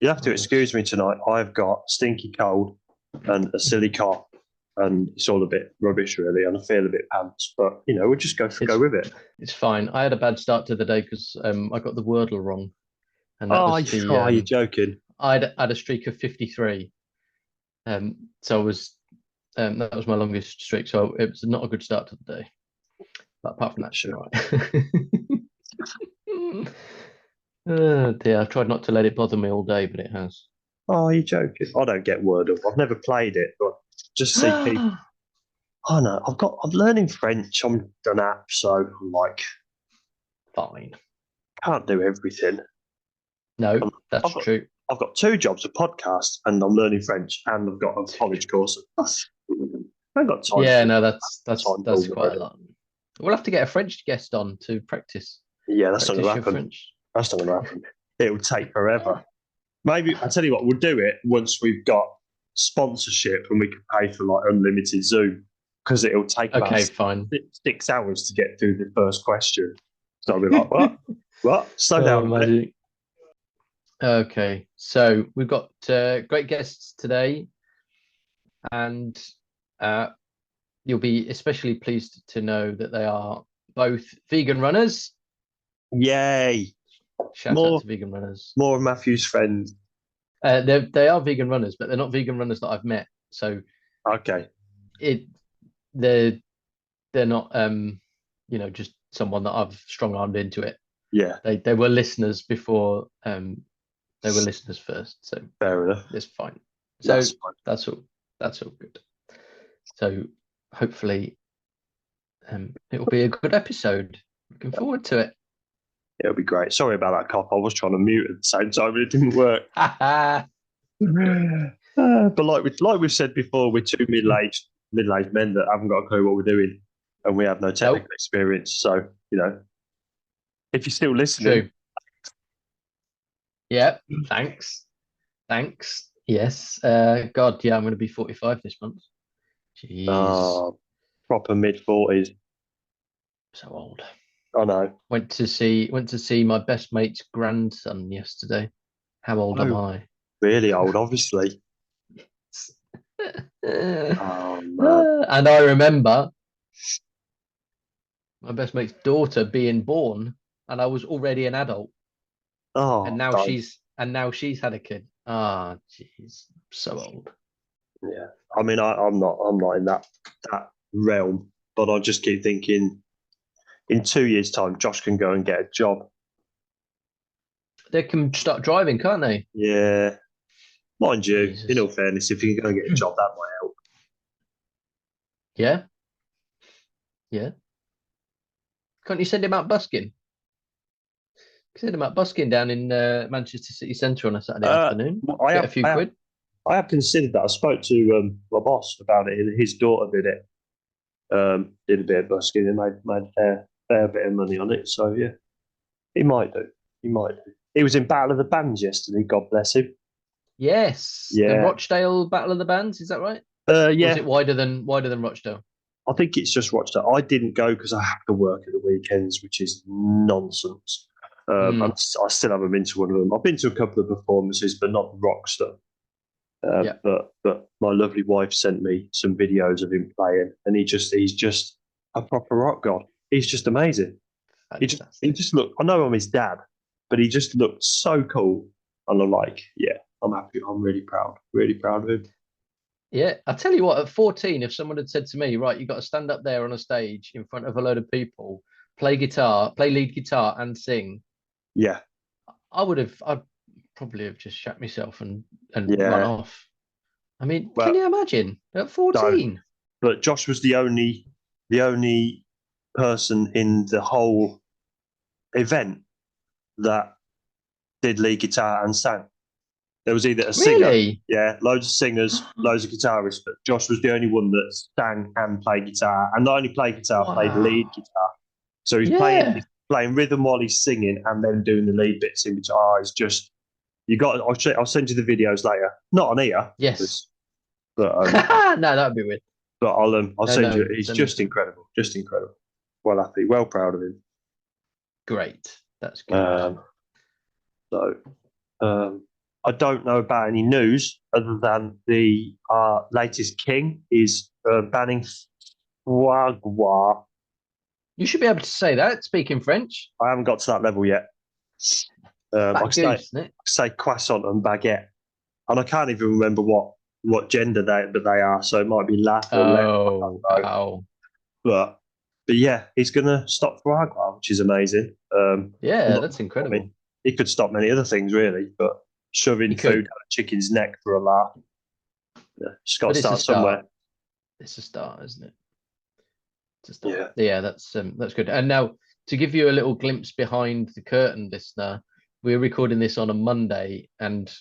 You have to excuse me tonight. I've got stinky cold and a silly cough, and it's all a bit rubbish, really, and I feel a bit pants. But we'll just go with it. It's fine. I had a bad start to the day because I got the Wordle wrong, and that Oh, was the you're joking. I had a streak of 53. So I was that was my longest streak. So it was not a good start to the day. But apart from that, sure. Right. Oh dear, I've tried not to let it bother me all day, but it has. Oh, you're joking. I don't get Wordle. I've never played it, but just see people. Oh no, I'm learning French on an app, so I'm like, fine. Can't do everything. No, that's true. I've got 2 jobs, a podcast, and I'm learning French, and I've got a college course. I haven't got time. Yeah, no, that's quite a lot. We'll have to get a French guest on to practice. Yeah, that's not going to happen. French. That's not going to happen. It will take forever. Maybe I'll tell you what, we'll do it once we've got sponsorship and we can pay for like unlimited Zoom, because it'll take about 6 hours to get through the first question. So I'll be like, what? Slow down a bit. Okay, so we've got great guests today, and you'll be especially pleased to know that they are both vegan runners. Yay! Shout out to vegan runners. More of Matthew's friends. They are vegan runners, but they're not vegan runners that I've met. So okay, they're not just someone that I've strong armed into it. Yeah, they were listeners before. They were listeners first, so fair enough. It's fine. So that's all good. So hopefully, it will be a good episode. Looking forward to it. It'll be great. Sorry about that cough. I was trying to mute at the same time, but it didn't work. But like we've said before, we're 2 middle-aged men that haven't got a clue what we're doing, and we have no technical experience. So if you're still listening. True. Yeah, thanks. Yes. God, yeah, I'm going to be 45 this month. Jeez. Proper mid-40s. So old. I know. Went to see my best mate's grandson yesterday. How old am I? Really old, obviously. Oh, man. And I remember my best mate's daughter being born, and I was already an adult. Oh, and now she's had a kid. Ah, jeez, so old. Yeah, I mean, I'm not in that realm, but I just keep thinking, in 2 years' time, Josh can go and get a job. They can start driving, can't they? Yeah, mind you. Jesus. In all fairness, if you can go and get a job, that might help. Yeah. Can't you send him out busking? Send him out busking down in Manchester City Centre on a Saturday afternoon. Get a few quid. I have considered that. I spoke to my boss about it. His daughter did it. Did a bit of busking and made a fair bit of money on it. So yeah, he might do. He was in Battle of the Bands yesterday. God bless him. Yes. Yeah. The Rochdale Battle of the Bands. Is that right? Yeah. Or is it wider than Rochdale? I think it's just Rochdale. I didn't go because I have to work at the weekends, which is nonsense. I still haven't been to one of them. I've been to a couple of performances, but not rock stuff. But my lovely wife sent me some videos of him playing, and he's just a proper rock god. He's just amazing. Fantastic. He just looked. I know I'm his dad, but he just looked so cool, and I'm like, yeah, I'm happy. I'm really proud of him. Yeah, I tell you what, at 14, if someone had said to me, right, you've got to stand up there on a stage in front of a load of people, play lead guitar and sing. Yeah. I'd probably have just shat myself and run off. I mean, can you imagine at 14? No, but Josh was the only person in the whole event that did lead guitar and sang. There was either a singer, loads of singers, loads of guitarists, but Josh was the only one that sang and played guitar, and not only played guitar, played lead guitar. So he's playing rhythm while he's singing, and then doing the lead bits in between. It's just I'll send you the videos later. Not on here, yes, but no, that'd be weird. But I'll send you. He's just incredible, Well happy, well proud of him. Great, that's good. I don't know about any news other than the latest king is banning foie gras. You should be able to say that, speaking French. I haven't got to that level yet. I That say, goose, isn't it? say croissant and baguette, and I can't even remember what gender they are. So it might be laugh or let. Oh. But yeah, he's going to stop foie gras, which is amazing. Yeah, that's incredible. I mean, he could stop many other things, really, but shoving food down a chicken's neck for a laugh. Yeah, it's got to start somewhere. It's a start, isn't it? It's a start. Yeah, that's good. And now, to give you a little glimpse behind the curtain, listener, we're recording this on a Monday, and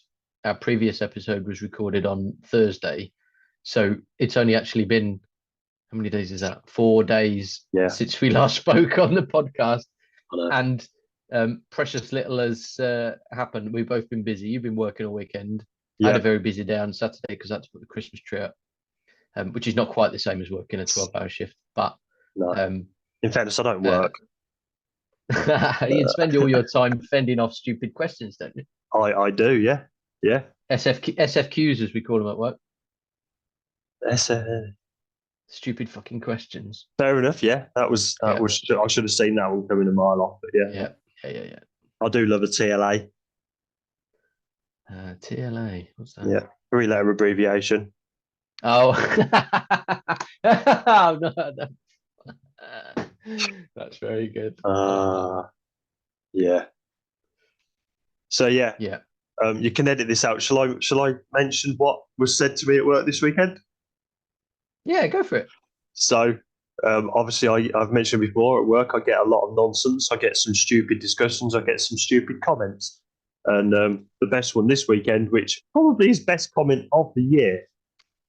our previous episode was recorded on Thursday. So it's only actually been, how many days is that? 4 days since we last spoke on the podcast. And precious little has happened. We've both been busy. You've been working all weekend. I had a very busy day on Saturday because I had to put the Christmas tree up, which is not quite the same as working a 12-hour shift. But in fairness, I don't work. You spend all your time fending off stupid questions, don't you? I do, yeah. SFQs, as we call them at work. Stupid fucking questions. Fair enough. Yeah, that was. I should have seen that one coming a mile off. But yeah. I do love a TLA. TLA. What's that? Yeah, 3-letter abbreviation. Oh. Oh no. That's very good. Yeah. So yeah. Yeah. You can edit this out. Shall I mention what was said to me at work this weekend? Yeah, go for it. So obviously I've mentioned before, at work I get a lot of nonsense. I get some stupid discussions. I get some stupid comments. And the best one this weekend, which probably is best comment of the year,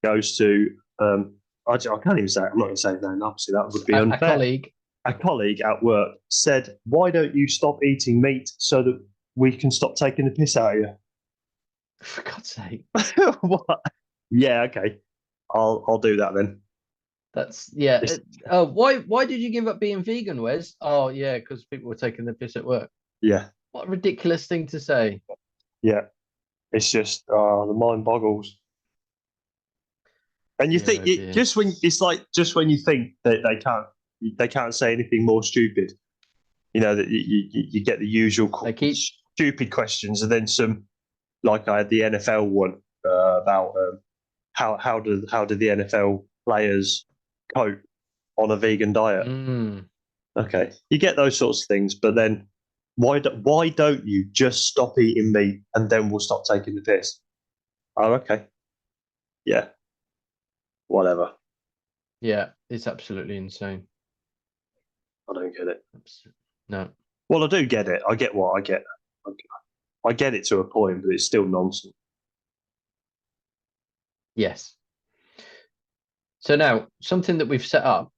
goes to I can't even say it. I'm not going to say his name. Obviously, that would be unfair. A colleague at work said, "Why don't you stop eating meat so that we can stop taking the piss out of you?" For God's sake! What? Yeah, okay. I'll do that then. That's why did you give up being vegan, Wes? Oh yeah, because people were taking the piss at work. Yeah. What a ridiculous thing to say. Yeah. It's just the mind boggles. And you think just when you think that they can't say anything more stupid, that you get the usual stupid questions, and then some, like I had the NFL one about how do the NFL players cope on a vegan diet. Okay, you get those sorts of things, but then why don't you just stop eating meat and then we'll stop taking the piss? Oh, okay, yeah. Whatever. Yeah, it's absolutely insane. I don't get it. No. Well, I do get it. I get what I get. I get it to a point, but it's still nonsense. Yes. So now, something that we've set up.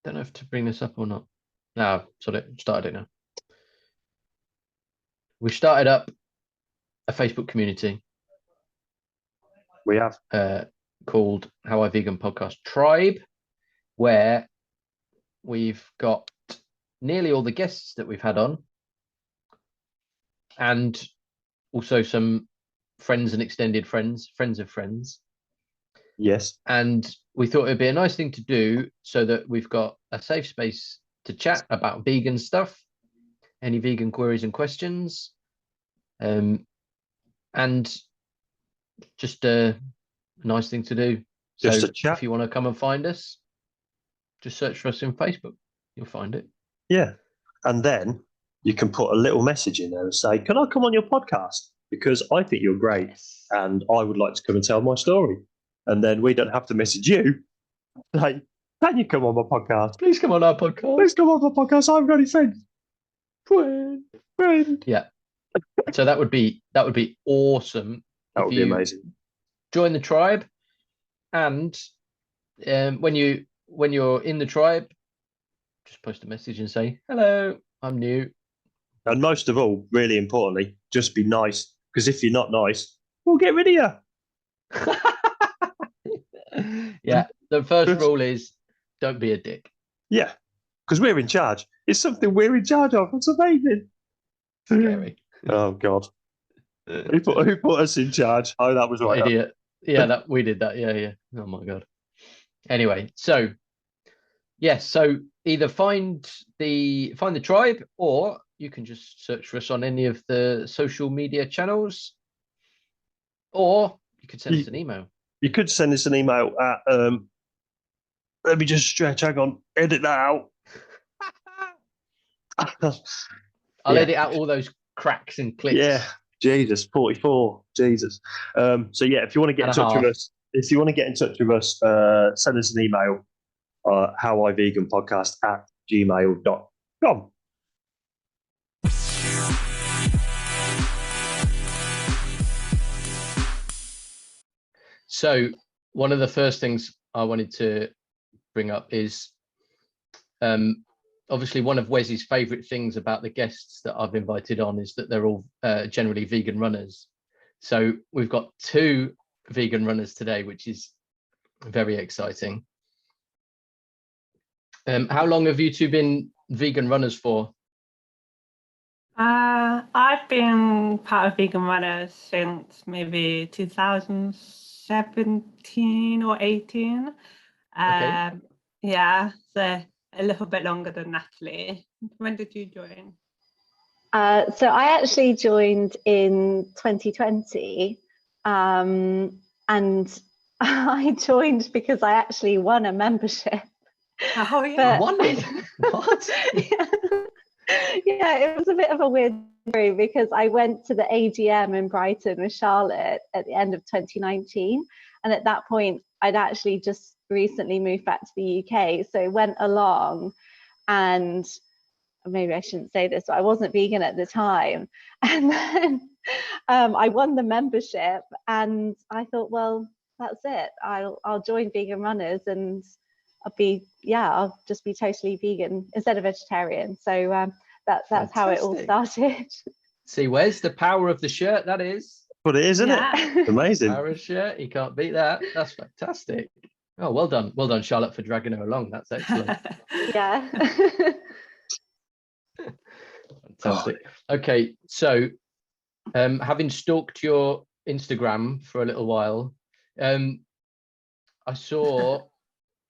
Don't know if to bring this up or not. No, sorry, started it now. We started up a Facebook community. We have. Called How I Vegan Podcast Tribe, where we've got nearly all the guests that we've had on, and also some friends and extended friends of friends. Yes. And we thought it'd be a nice thing to do so that we've got a safe space to chat about vegan stuff, any vegan queries and questions, and just a nice thing to do. Just so a chat. If you want to come and find us, just search for us in Facebook. You'll find it. Yeah. And then you can put a little message in there and say, "Can I come on your podcast? Because I think you're great and I would like to come and tell my story." And then we don't have to message you. Like, "Can you come on my podcast? Please come on our podcast. Please come on my podcast. I've got any friends." Friend. Yeah. So that would be awesome. That would be amazing. Join the tribe, and when you're in the tribe, just post a message and say, "Hello, I'm new." And most of all, really importantly, just be nice, because if you're not nice, we'll get rid of you. Yeah, the first rule is don't be a dick. Yeah, because we're in charge. It's something we're in charge of. It's amazing. Scary. Oh God. Who put us in charge? Oh, that was right. Idiot. Yeah, that we did that. Yeah, yeah. Oh my God. Anyway, so yes, so either find the tribe, or you can just search for us on any of the social media channels, or you could send us an email. You could send us an email at let me just stretch, hang on, edit that out. I'll edit out all those cracks and clicks. Yeah, Jesus, 44, Jesus. So yeah, if you want to get in touch with us, send us an email, howiveganpodcast@gmail.com. So one of the first things I wanted to bring up is obviously one of Wes's favourite things about the guests that I've invited on is that they're all generally vegan runners. So we've got 2 vegan runners today, which is very exciting. How long have you 2 been vegan runners for? I've been part of Vegan Runners since maybe 2017 or 18. Okay. Yeah, so a little bit longer than Natalie. When did you join? So I actually joined in 2020, and I joined because I actually won a membership. Oh yeah, Won it? What? Yeah, it was a bit of a weird story because I went to the AGM in Brighton with Charlotte at the end of 2019, and at that point I'd actually just recently moved back to the UK, so I went along, and maybe I shouldn't say this, but I wasn't vegan at the time, and then I won the membership, and I thought, well, that's it. I'll join Vegan Runners, and I'll just be totally vegan instead of vegetarian. So that's how it all started. See, where's the power of the shirt? That is. But it is, isn't it? Amazing. Power of shirt. You can't beat that. That's fantastic. Oh, well done, Charlotte, for dragging her along. That's excellent. Yeah. Fantastic. Okay, so having stalked your Instagram for a little while, I saw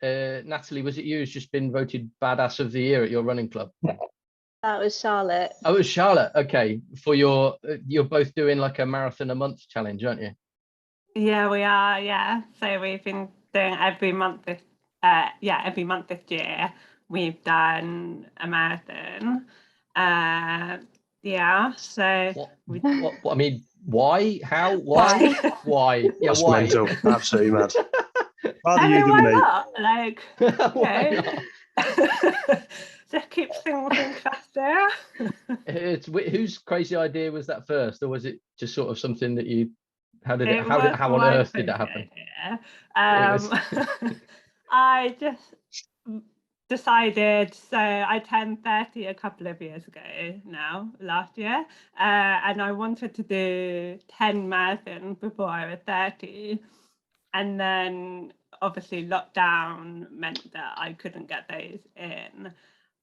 Natalie, was it you who's just been voted badass of the year at your running club? That was Charlotte. Oh, it was Charlotte. Okay, for you're both doing like a marathon a month challenge, aren't you? Yeah, we are. Yeah, so we've been doing every month this year. We've done a marathon. Yeah, so what I mean, why? How? Why? Why? Yeah, That's why? mental. Absolutely mad. Rather I you mean, than why me. not? Like, Why not? just keep moving faster. Whose crazy idea was that first, or was it just sort of something that you? How on earth did that happen? I just decided, so I turned 30 a couple of years ago now, last year, and I wanted to do 10 marathons before I was 30, and then obviously lockdown meant that I couldn't get those in,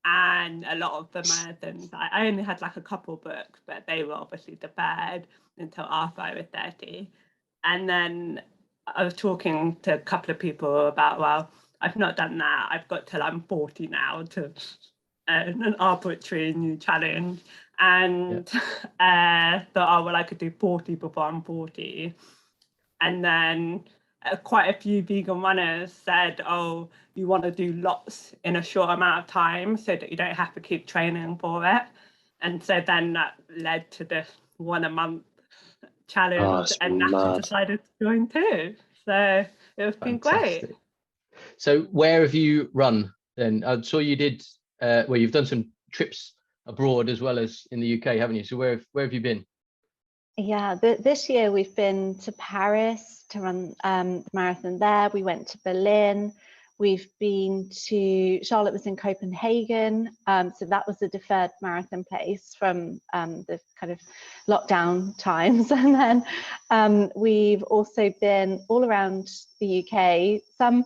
and a lot of the marathons, I only had like a couple booked, but they were obviously deferred until after I was 30. And then I was talking to a couple of people about, well, I've not done that. I've got till I'm 40 now to an arbitrary new challenge. And thought, oh, well, I could do 40 before I'm 40. And then quite a few vegan runners said, oh, you want to do lots in a short amount of time so that you don't have to keep training for it. And so then that led to this 1 a month challenge, and Natalie decided to join too. So it's been great. So where have you run then? I saw you did well, you've done some trips abroad as well as in the UK, haven't you? So where have you been? Yeah, this year we've been to Paris to run the marathon there. We went to Berlin. We've been to, Charlotte was in Copenhagen. So that was a deferred marathon place from the kind of lockdown times. And then we've also been all around the UK, some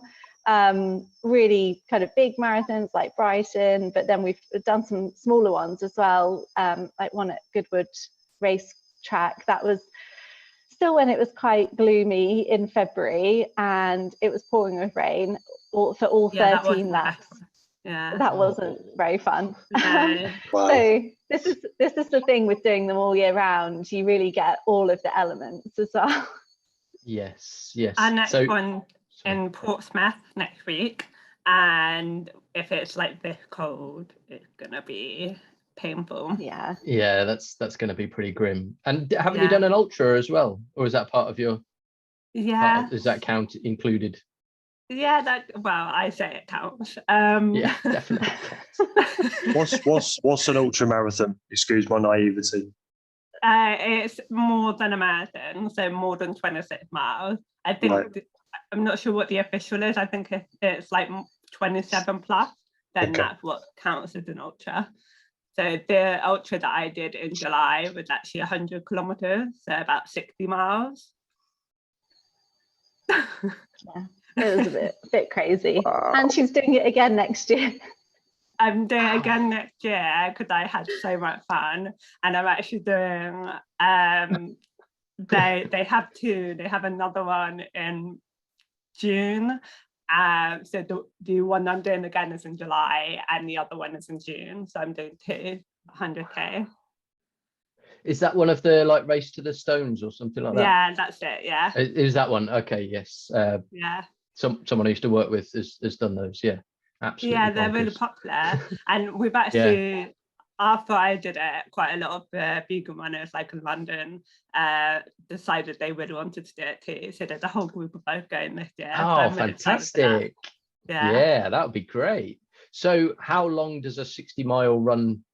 really kind of big marathons like Brighton, but then we've done some smaller ones as well, like one at Goodwood track. That was still when it was quite gloomy in February and it was pouring with rain for all 13 laps. Yeah, that wasn't very fun. no. Wow. So this is the thing with doing them all year round. You really get all of the elements as well. Yes. Our next So one in Portsmouth next week, and if it's like this cold, it's gonna be painful. Yeah. yeah, that's going to be pretty grim. And haven't you Yeah. done an ultra as well, or is that part of your? Yeah, Is that count included? yeah. That, well, I say it counts. Yeah, definitely counts. What's an ultra marathon? Excuse my naivety. It's more than a marathon, so more than 26 miles. I think Right. I'm not sure what the official is. I think if it's like 27 plus, then Okay. that's what counts as an ultra. So the ultra that I did in July was actually 100 kilometers, so about 60 miles. Yeah, it was a bit crazy. Wow. And she's doing it again next year. I'm doing it again next year because I had so much fun, and I'm actually doing they have two. They have another one in June. So the one I'm doing again is in July, and the other one is in June. So I'm doing 100k. Is that one of the like race to the stones or something like that? Yeah, that's it. Yeah. Is that one? Okay, yes. Yeah. Someone I used to work with has done those. Yeah, absolutely. Yeah, they're really bonkers. popular, and we've actually, after I did it, quite a lot of the vegan runners, like in London, decided they really wanted to do it too. So there's a whole group of both going this year. So Oh, I'm really excited for that. fantastic! Yeah, that would be great. So, how long does a 60-mile run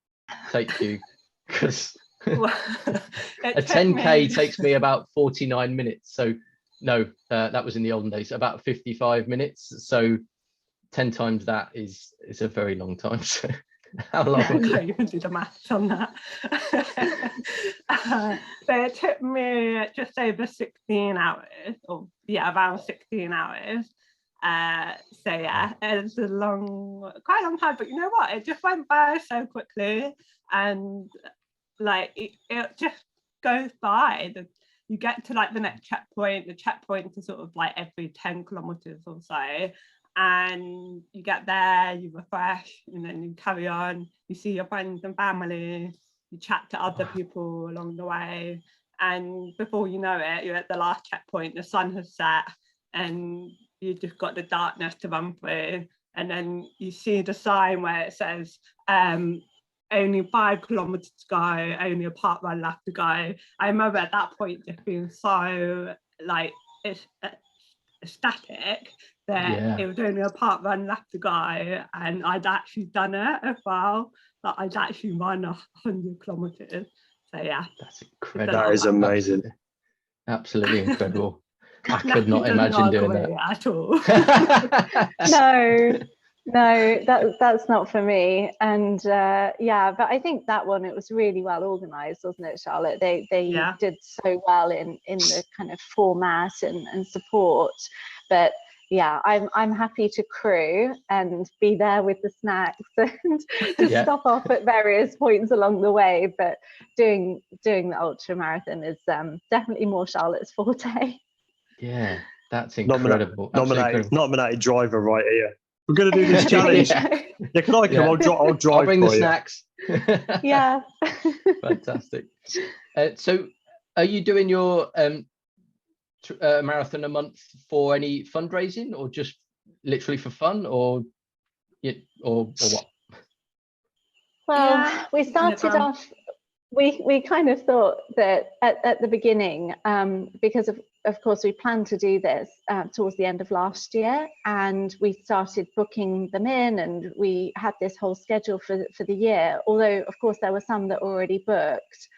take you? Because Well, a 10k takes me about 49 minutes. So, no, that was in the olden days. About 55 minutes. So, 10 times that is a very long time. So, how long? I can't even do the maths on that. So it took me just over 16 hours, or yeah, around 16 hours. So yeah, it's a quite a long time, but you know what? It just went by so quickly, and like it just goes by. You get to like the next checkpoint. The checkpoints are sort of like every 10 kilometers or so. And you get there, you refresh, and then you carry on. You see your friends and family, you chat to other people along the way, and before you know it, you're at the last checkpoint. The sun has set, and you just got the darkness to run through. And then you see the sign where it says, only 5 kilometers to go, only a park run left to go. I remember at that point just being so like it's ecstatic that it was only a park run left to go, and I'd actually done it as well. Like I'd actually run 100 kilometers. So yeah, that's incredible. That is amazing. Absolutely incredible. I could not imagine doing that at all. No, that's not for me. And yeah, but I think that one, it was really well organized, wasn't it, Charlotte? They did so well in the kind of format and support. But yeah, I'm happy to crew and be there with the snacks and just stop off at various points along the way. But doing the ultra marathon is definitely more Charlotte's forte. Yeah, that's incredible. Nominated driver right here. We're going to do this challenge. Yeah, can I come? I'll drive. I'll bring the snacks. Yeah. Fantastic. So, are you doing your marathon a month for any fundraising, or just literally for fun, or what? Well, we started off. We kind of thought that at the beginning, because of course we planned to do this towards the end of last year, and we started booking them in, and we had this whole schedule for the year. Although of course there were some that were already booked,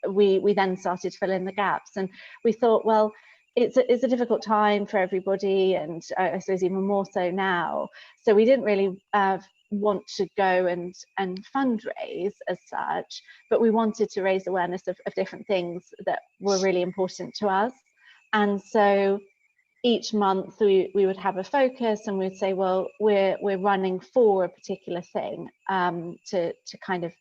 we then started to fill in the gaps, and we thought, well, it's a difficult time for everybody, and I suppose even more so now. So we didn't really want to go and fundraise as such, but we wanted to raise awareness of different things that were really important to us. And so each month we would have a focus, and we'd say, well, we're running for a particular thing, to kind of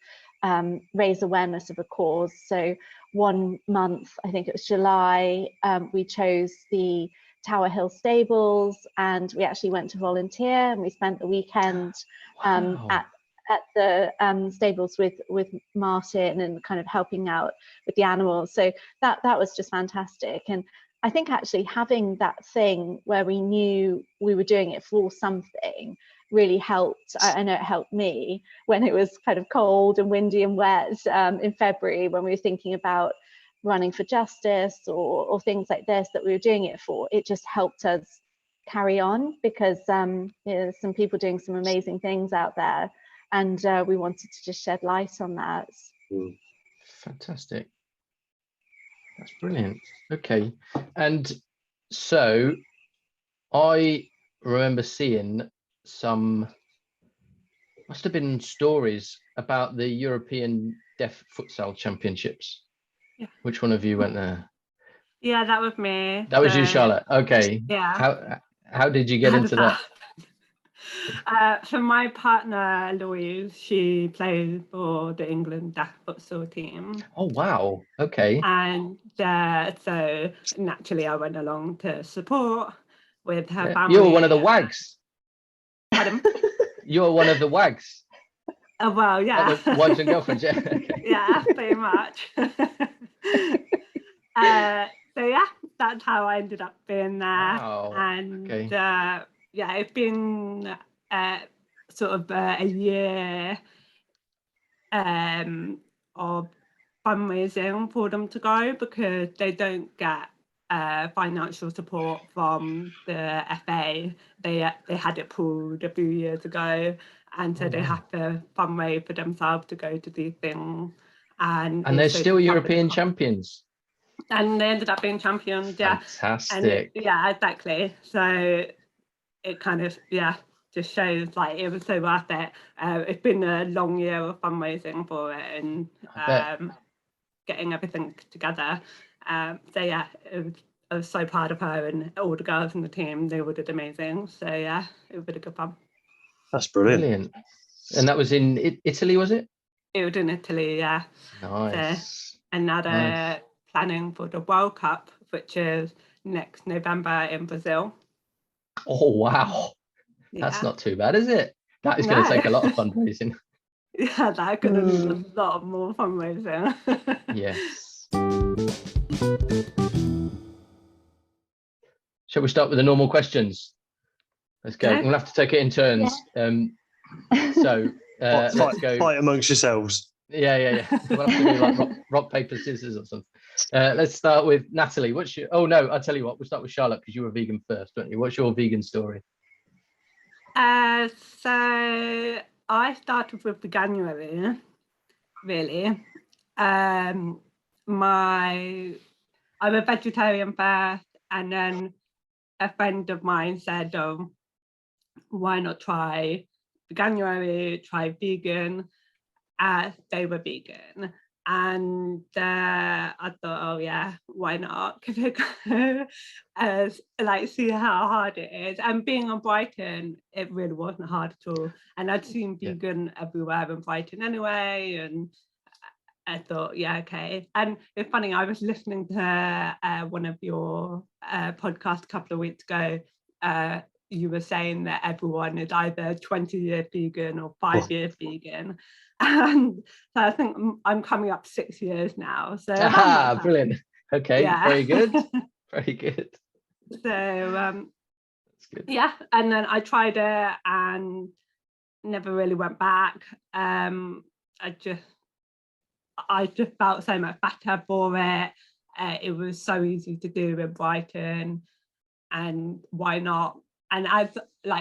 raise awareness of a cause. So one month, I think it was July, we chose the Tower Hill stables, and we actually went to volunteer, and we spent the weekend at the stables with Martin and kind of helping out with the animals. So that was just fantastic. And I think actually having that thing where we knew we were doing it for something really helped. I know it helped me when it was kind of cold and windy and wet in February, when we were thinking about running for justice or things like this that we were doing it for. It just helped us carry on, because there's some people doing some amazing things out there, and we wanted to just shed light on that. Fantastic. That's brilliant. Okay. And so I remember seeing some, must have been stories about the European Deaf Futsal Championships. Yeah. Which one of you went there? Yeah, that was me. That was you, Charlotte. Okay. Yeah. How did you get into that? So my partner Louise, she plays for the England Deaf Futsal team. Oh wow. Okay. And so naturally I went along to support with her family. You were one of the wags. Pardon? You were one of the wags. Oh well, yeah. Like the wives and girlfriends, yeah. Okay. Yeah, pretty much. So yeah, that's how I ended up being there. Wow. And okay. Yeah, it's been sort of a year of fundraising for them to go, because they don't get financial support from the FA. They had it pulled a few years ago, and so they have to fundraise for themselves to go to these things. And they're still European champions. And they ended up being champions, yeah. Fantastic. And yeah, exactly. So it kind of, yeah, just shows like it was so worth it. It's been a long year of fundraising for it, and getting everything together. So yeah, I was so proud of her and all the girls in the team. They all did amazing. So yeah, it was really good fun. That's brilliant. And that was in Italy, was it? It was in Italy, yeah. Nice. So, and now they're planning for the World Cup, which is next November in Brazil. Oh wow, that's not too bad, is it? That is going to take a lot of fundraising. Yeah, that could have been a lot more fundraising. Yes. Shall we start with the normal questions? Let's go. We'll have to take it in turns. So let's go. Fight amongst yourselves. Yeah. We'll have to do like rock paper, scissors or something. Let's start with Natalie. What's your? Oh no, I'll tell you what. We'll start with Charlotte, because you were vegan first, weren't you? What's your vegan story? So I started with January, really. I'm a vegetarian first, and then a friend of mine said, "Oh, why not try January? Try vegan." They were vegan, and I thought, oh yeah, why not give it a go? Like, see how hard it is. And being on Brighton, it really wasn't hard at all. And I'd seen vegan everywhere in Brighton anyway, and I thought, yeah, okay. And it's funny, I was listening to one of your podcasts a couple of weeks ago. You were saying that everyone is either 20 years vegan or 5 years vegan. And so I think I'm coming up 6 years now. So brilliant. Okay, yeah. Very good. Very good. So that's good. Yeah, and then I tried it and never really went back. I just felt so much better for it. It was so easy to do in Brighton, and why not? And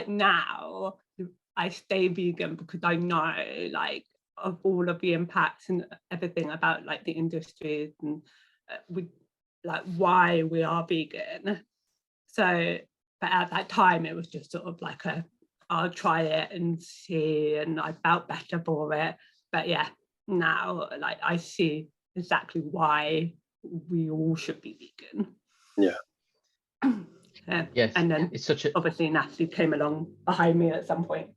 now I stay vegan because I know like of all of the impacts and everything about like the industries and why we are vegan. So, but at that time it was just sort of like I'll try it and see, and I felt better for it. But yeah, now like I see exactly why we all should be vegan. Yeah. Yes. And then it's such a obviously Natalie came along behind me at some point.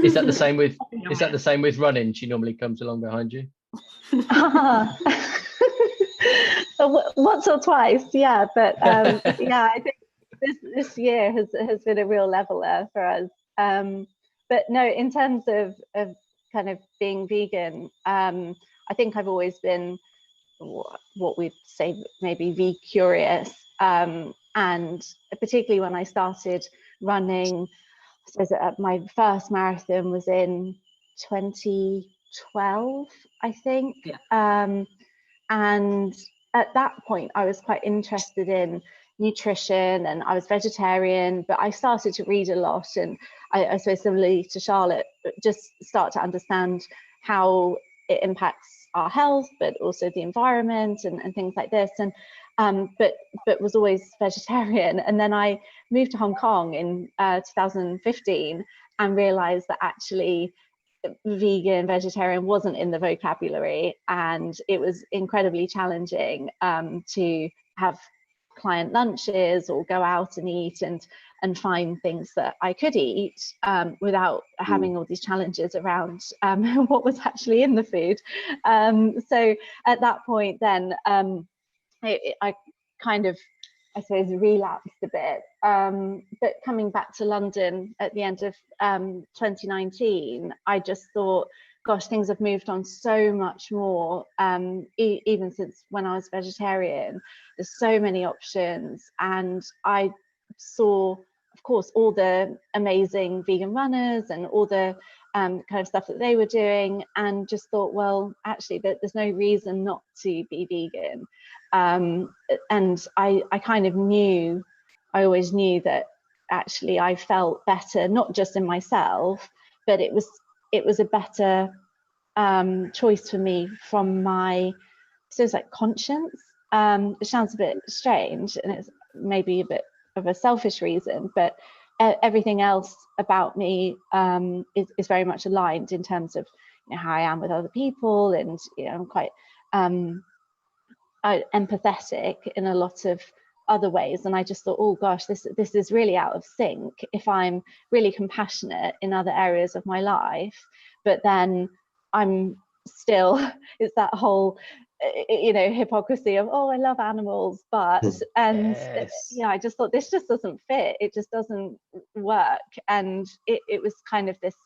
Is that the same with running? She normally comes along behind you. Once or twice, yeah, but yeah, I think this year has been a real leveler for us. But no, in terms of kind of being vegan, I think I've always been what we'd say maybe V-curious, and particularly when I started running, I suppose my first marathon was in 2012, I think. Yeah. And at that point, I was quite interested in nutrition, and I was vegetarian, but I started to read a lot, and I suppose similarly to Charlotte, just start to understand how it impacts our health, but also the environment and things like this. And but was always vegetarian. And then I moved to Hong Kong in 2015 and realized that actually vegan, vegetarian wasn't in the vocabulary, and it was incredibly challenging to have client lunches or go out and eat and find things that I could eat without having all these challenges around what was actually in the food. So at that point then I kind of, I suppose, relapsed a bit. But coming back to London at the end of 2019, I just thought, gosh, things have moved on so much more, even since when I was vegetarian. There's so many options. And I saw, of course, all the amazing vegan runners and all the kind of stuff that they were doing, and just thought, well, actually, there's no reason not to be vegan. And I kind of knew, I always knew that actually I felt better, not just in myself, but it was a better choice for me from my, so it's like conscience. It sounds a bit strange, and it's maybe a bit of a selfish reason, but everything else about me is very much aligned in terms of, you know, how I am with other people, and, you know, I'm quite empathetic in a lot of other ways. And I just thought, oh gosh, this is really out of sync if I'm really compassionate in other areas of my life, but then I'm still, it's that whole, you know, hypocrisy of, oh, I love animals, but, and yeah, I just thought this just doesn't fit, it just doesn't work. And it was kind of this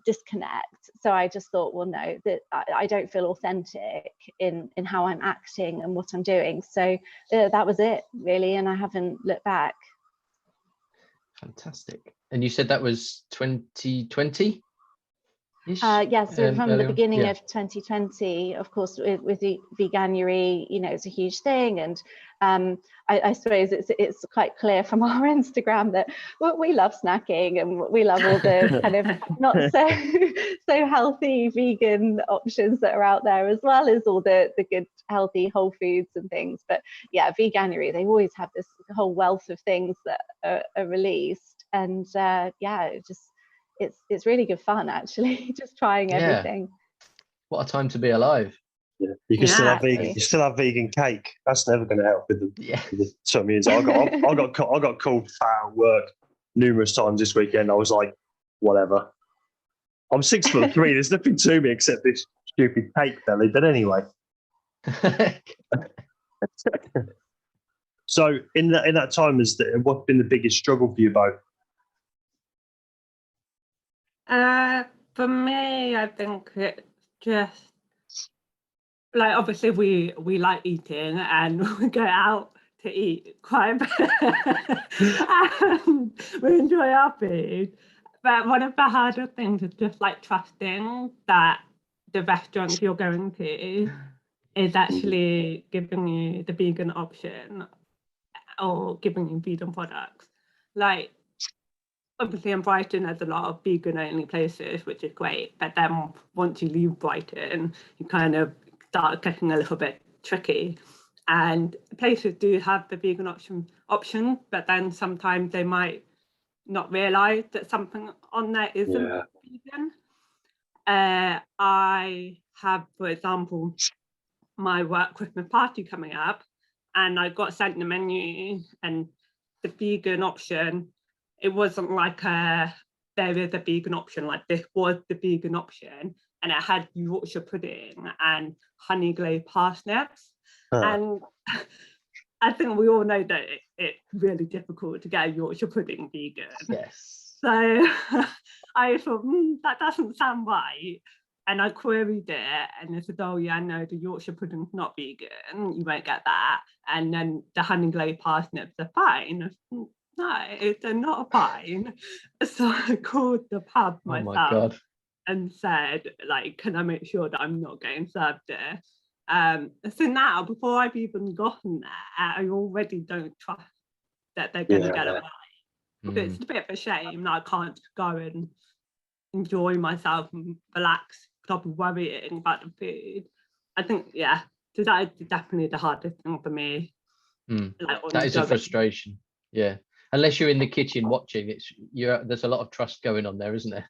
disconnect. So I just thought, well, no, that I don't feel authentic in how I'm acting and what I'm doing. So that was it, really, and I haven't looked back. Fantastic. And you said that was 2020? Yeah, so from the beginning of 2020, of course, with the veganuary, you know, it's a huge thing, and I suppose it's quite clear from our Instagram that we love snacking, and we love all the kind of not so healthy vegan options that are out there, as well as all the good healthy whole foods and things. But yeah, veganuary, they always have this whole wealth of things that are released, and yeah, it's really good fun, actually, just trying everything. What a time to be alive. Yeah, you can still have vegan cake. That's never going to help with the tummy. I got called fat at work numerous times this weekend. I was like, whatever. I'm 6'3". There's nothing to me except this stupid cake belly. But anyway. So in that time, what's been the biggest struggle for you both? For me, I think it's just like, obviously we like eating and we go out to eat quite a bit and we enjoy our food. But one of the harder things is just like trusting that the restaurant you're going to is actually giving you the vegan option or giving you vegan products. Like, obviously in Brighton there's a lot of vegan only places, which is great, but then once you leave Brighton you kind of start getting a little bit tricky, and places do have the vegan option, but then sometimes they might not realise that something on there isn't vegan. I have, for example, my work Christmas party coming up, and I got sent the menu, and the vegan option it wasn't like there is a vegan option, like this was the vegan option, and it had Yorkshire pudding and honey glazed parsnips. And I think we all know that it's really difficult to get a Yorkshire pudding vegan. Yes. So I thought, that doesn't sound right. And I queried it, and they said, oh yeah, no, the Yorkshire pudding's not vegan, you won't get that. And then the honey glazed parsnips are fine. No, they're not fine. So I called the pub myself. Oh my God. And said, like, can I make sure that I'm not getting served this? So now, before I've even gotten there, I already don't trust that they're going to get it right. It's a bit of a shame that I can't go and enjoy myself and relax, because I'll be worrying about the food. I think, so that is definitely the hardest thing for me. Like, that is a frustration. Yeah. Unless you're in the kitchen watching, there's a lot of trust going on there, isn't there?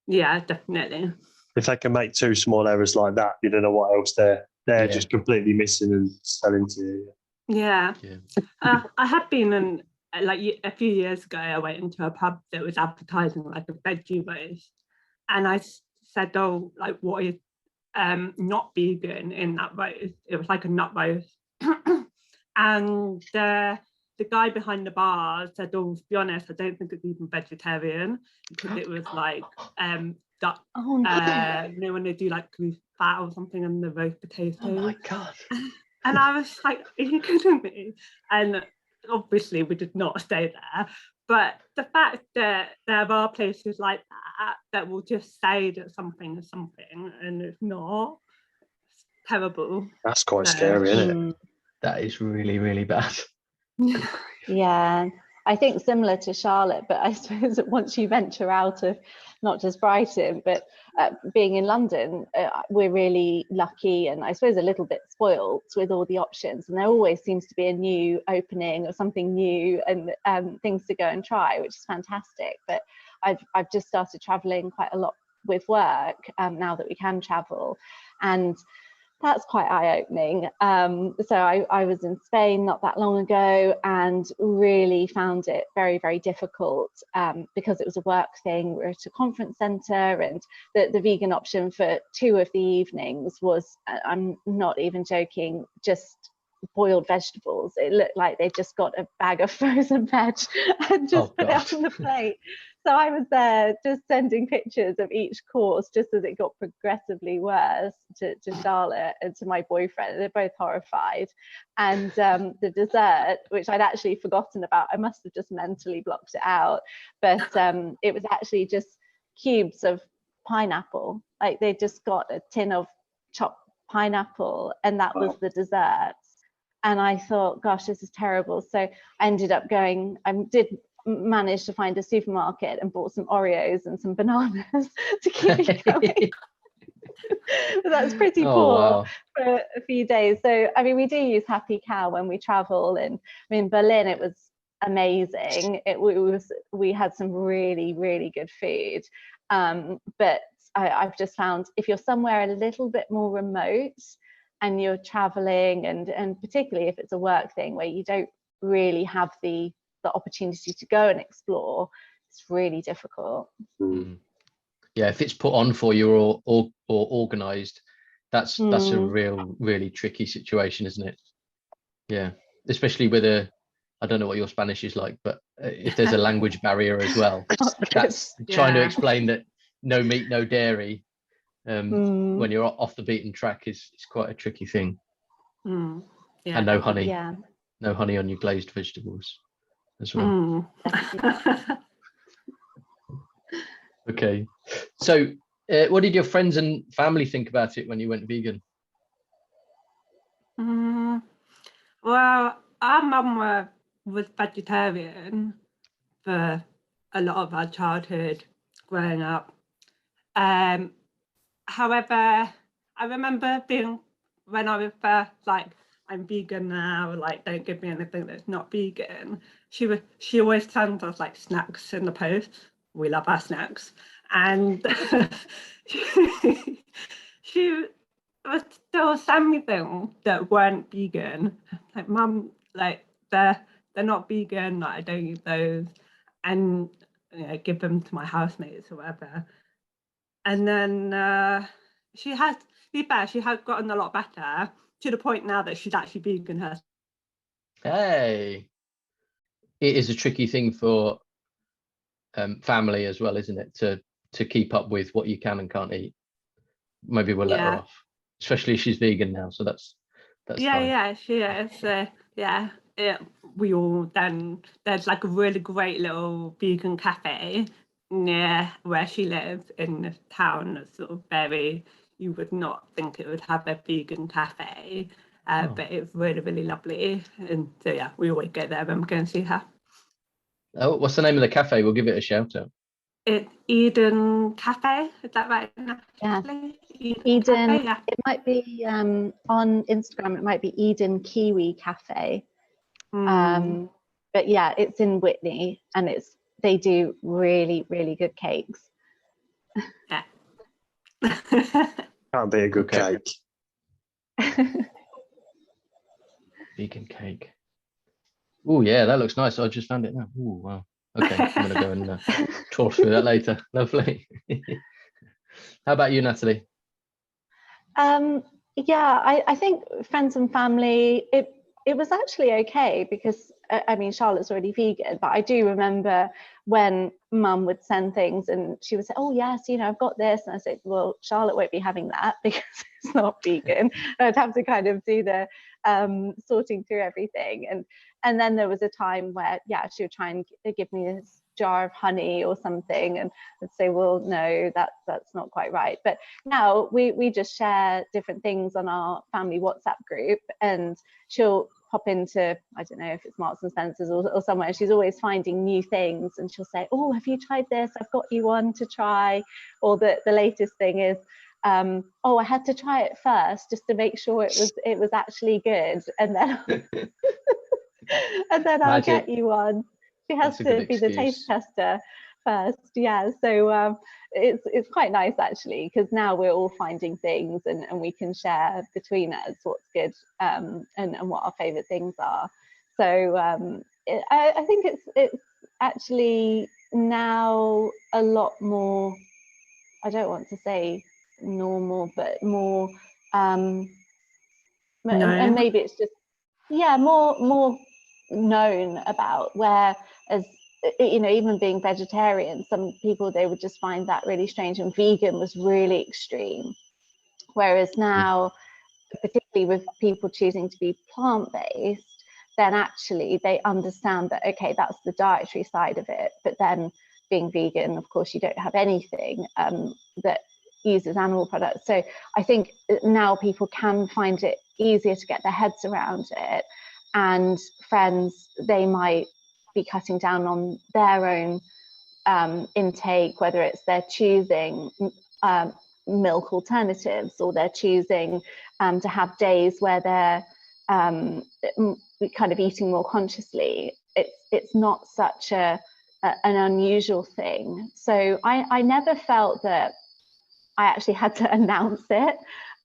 Yeah, definitely. If they can make two small errors like that, you don't know what else they're just completely missing and selling to you. Yeah. I have been in, like, a few years ago, I went into a pub that was advertising like a veggie roast, and I said, oh, like, what is not vegan in that roast? It was like a nut roast. And the guy behind the bar said, oh, to be honest, I don't think it's even vegetarian, because it was like duck, you know, when they do like goose fat or something in the roast potatoes. Oh my God. And I was like, are you kidding me? And obviously we did not stay there. But the fact that there are places like that will just say that something is something and it's not, it's terrible. That's quite scary, isn't it? That is really, really bad. Yeah, I think similar to Charlotte, but I suppose that once you venture out of not just Brighton, but being in London, we're really lucky and I suppose a little bit spoilt with all the options. And there always seems to be a new opening or something new and things to go and try, which is fantastic. But I've just started traveling quite a lot with work now that we can travel. And that's quite eye-opening. So I was in Spain not that long ago and really found it very, very difficult because it was a work thing. We were at a conference centre, and the vegan option for 2 of the evenings was, I'm not even joking, just boiled vegetables. It looked like they just got a bag of frozen veg and just put it on the plate. So I was there just sending pictures of each course just as it got progressively worse to Charlotte and to my boyfriend. They're both horrified. And the dessert, which I'd actually forgotten about, I must have just mentally blocked it out. But it was actually just cubes of pineapple. Like they just got a tin of chopped pineapple and that was the dessert. And I thought, gosh, this is terrible. So I ended up going, I did manage to find a supermarket and bought some Oreos and some bananas to keep me going. But that's pretty poor for a few days. So, I mean, we do use Happy Cow when we travel. And I mean, Berlin, it was amazing. We had some really, really good food. But I've just found if you're somewhere a little bit more remote and you're traveling, and particularly if it's a work thing where you don't really have the opportunity to go and explore, it's really difficult. Yeah, if it's put on for you or organized, that's a really tricky situation, isn't it? Yeah, especially with I don't know what your Spanish is like, but if there's a language barrier as well, that's trying to explain that no meat, no dairy when you're off the beaten track is quite a tricky thing. And no honey. No honey on your glazed vegetables as well. Okay, so what did your friends and family think about it when you went vegan? Well, our mum was vegetarian for a lot of our childhood growing up. However, I remember when I was first like, I'm vegan now, like don't give me anything that's not vegan. She always sends us like snacks in the post. We love our snacks. And she would still send me things that weren't vegan. Like, Mum, like they're not vegan, like I don't eat those. and give them to my housemates or whatever. And then she has, to be fair, she has gotten a lot better to the point now that she's actually vegan herself. Hey, it is a tricky thing for family as well, isn't it? To keep up with what you can and can't eat. Maybe we'll let her off, especially if she's vegan now. So that's fine. Yeah, she is. We all then, there's like a really great little vegan cafe near where she lives in the town. That's sort of very, you would not think it would have a vegan cafe, but it's really, really lovely. And so yeah, we always go there when we go and see her. Oh, what's the name of the cafe? We'll give it a shout out. It's Eden Cafe, is that right? Yeah. Eden Cafe, yeah. It might be on Instagram, it might be Eden Kiwi Cafe. But yeah, it's in Whitney, and they do really, really good cakes. Yeah. Can't be a good cake. Vegan cake. Oh yeah, that looks nice. I just found it now. Oh wow. Okay, I'm gonna go and tour through that later. Lovely. How about you, Natalie? Yeah, I think friends and family, it was actually okay because I mean, Charlotte's already vegan, but I do remember when Mum would send things and she would say, oh yes, I've got this, and I said, well, Charlotte won't be having that because it's not vegan. I'd have to kind of do the sorting through everything, and then there was a time where she would try and give me this jar of honey or something, and I'd say, well, no, that's not quite right. But now we just share different things on our family WhatsApp group, and she'll pop into, I don't know if it's Marks and Spencer's or somewhere. She's always finding new things, and she'll say, oh, have you tried this? I've got you one to try. Or the latest thing is, oh, I had to try it first just to make sure it was actually good, and then and then I'll get you one. She has to be the taste tester first. Yeah, so it's quite nice actually, because now we're all finding things and we can share between us what's good and what our favorite things are. So I think it's actually now a lot more, I don't want to say normal, but more and maybe it's just more known about, whereas even being vegetarian, some people, they would just find that really strange, and vegan was really extreme, whereas now, particularly with people choosing to be plant-based, then actually they understand that, okay, that's the dietary side of it, but then being vegan, of course, you don't have anything that uses animal products. So I think now people can find it easier to get their heads around it, and friends, they might be cutting down on their own intake, whether it's they're choosing milk alternatives, or they're choosing to have days where they're kind of eating more consciously. It's not such an unusual thing. So I never felt that I actually had to announce it.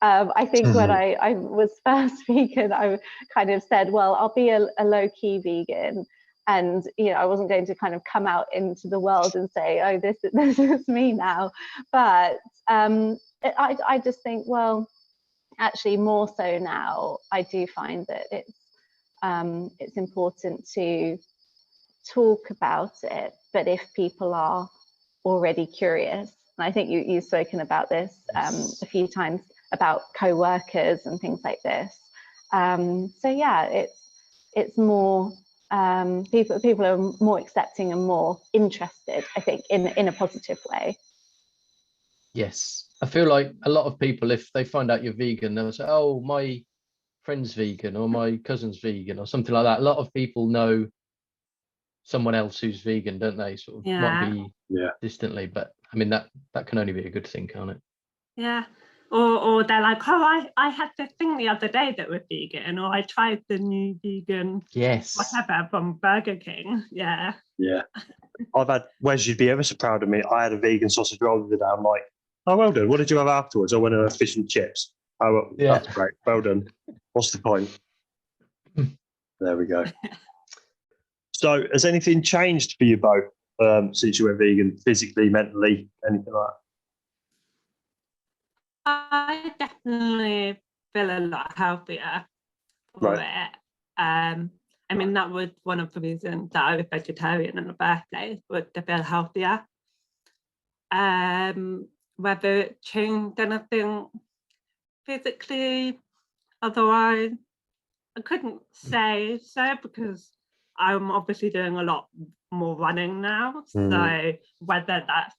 I think when I was first vegan, I kind of said, well, I'll be a low-key vegan, and I wasn't going to kind of come out into the world and say, oh, this is me now. But I just think, well, actually more so now, I do find that it's important to talk about it. But if people are already curious, and I think you've spoken about this a few times, about co-workers and things like this. So yeah, it's more people are more accepting and more interested, I think, in a positive way. Yes, I feel like a lot of people, if they find out you're vegan, they'll say, oh, my friend's vegan, or my cousin's vegan, or something like that. A lot of people know someone else who's vegan, don't they? Sort of might be distantly, but I mean that can only be a good thing, can't it? Yeah. Or they're like, oh, I had this thing the other day that was vegan, or I tried the new vegan whatever from Burger King. Yeah. I've had Wes, you'd be ever so proud of me. I had a vegan sausage roll the other day. I'm like, oh, well done. What did you have afterwards? I went to fish and chips. Oh, well, that's great. Well done. What's the point? There we go. So has anything changed for you both since you went vegan, physically, mentally, anything like I definitely feel a lot healthier for Right. it. I mean, that was one of the reasons that I was vegetarian in the first place, was to feel healthier. Whether it changed anything physically, otherwise, I couldn't say so, because I'm obviously doing a lot more running now. So whether that's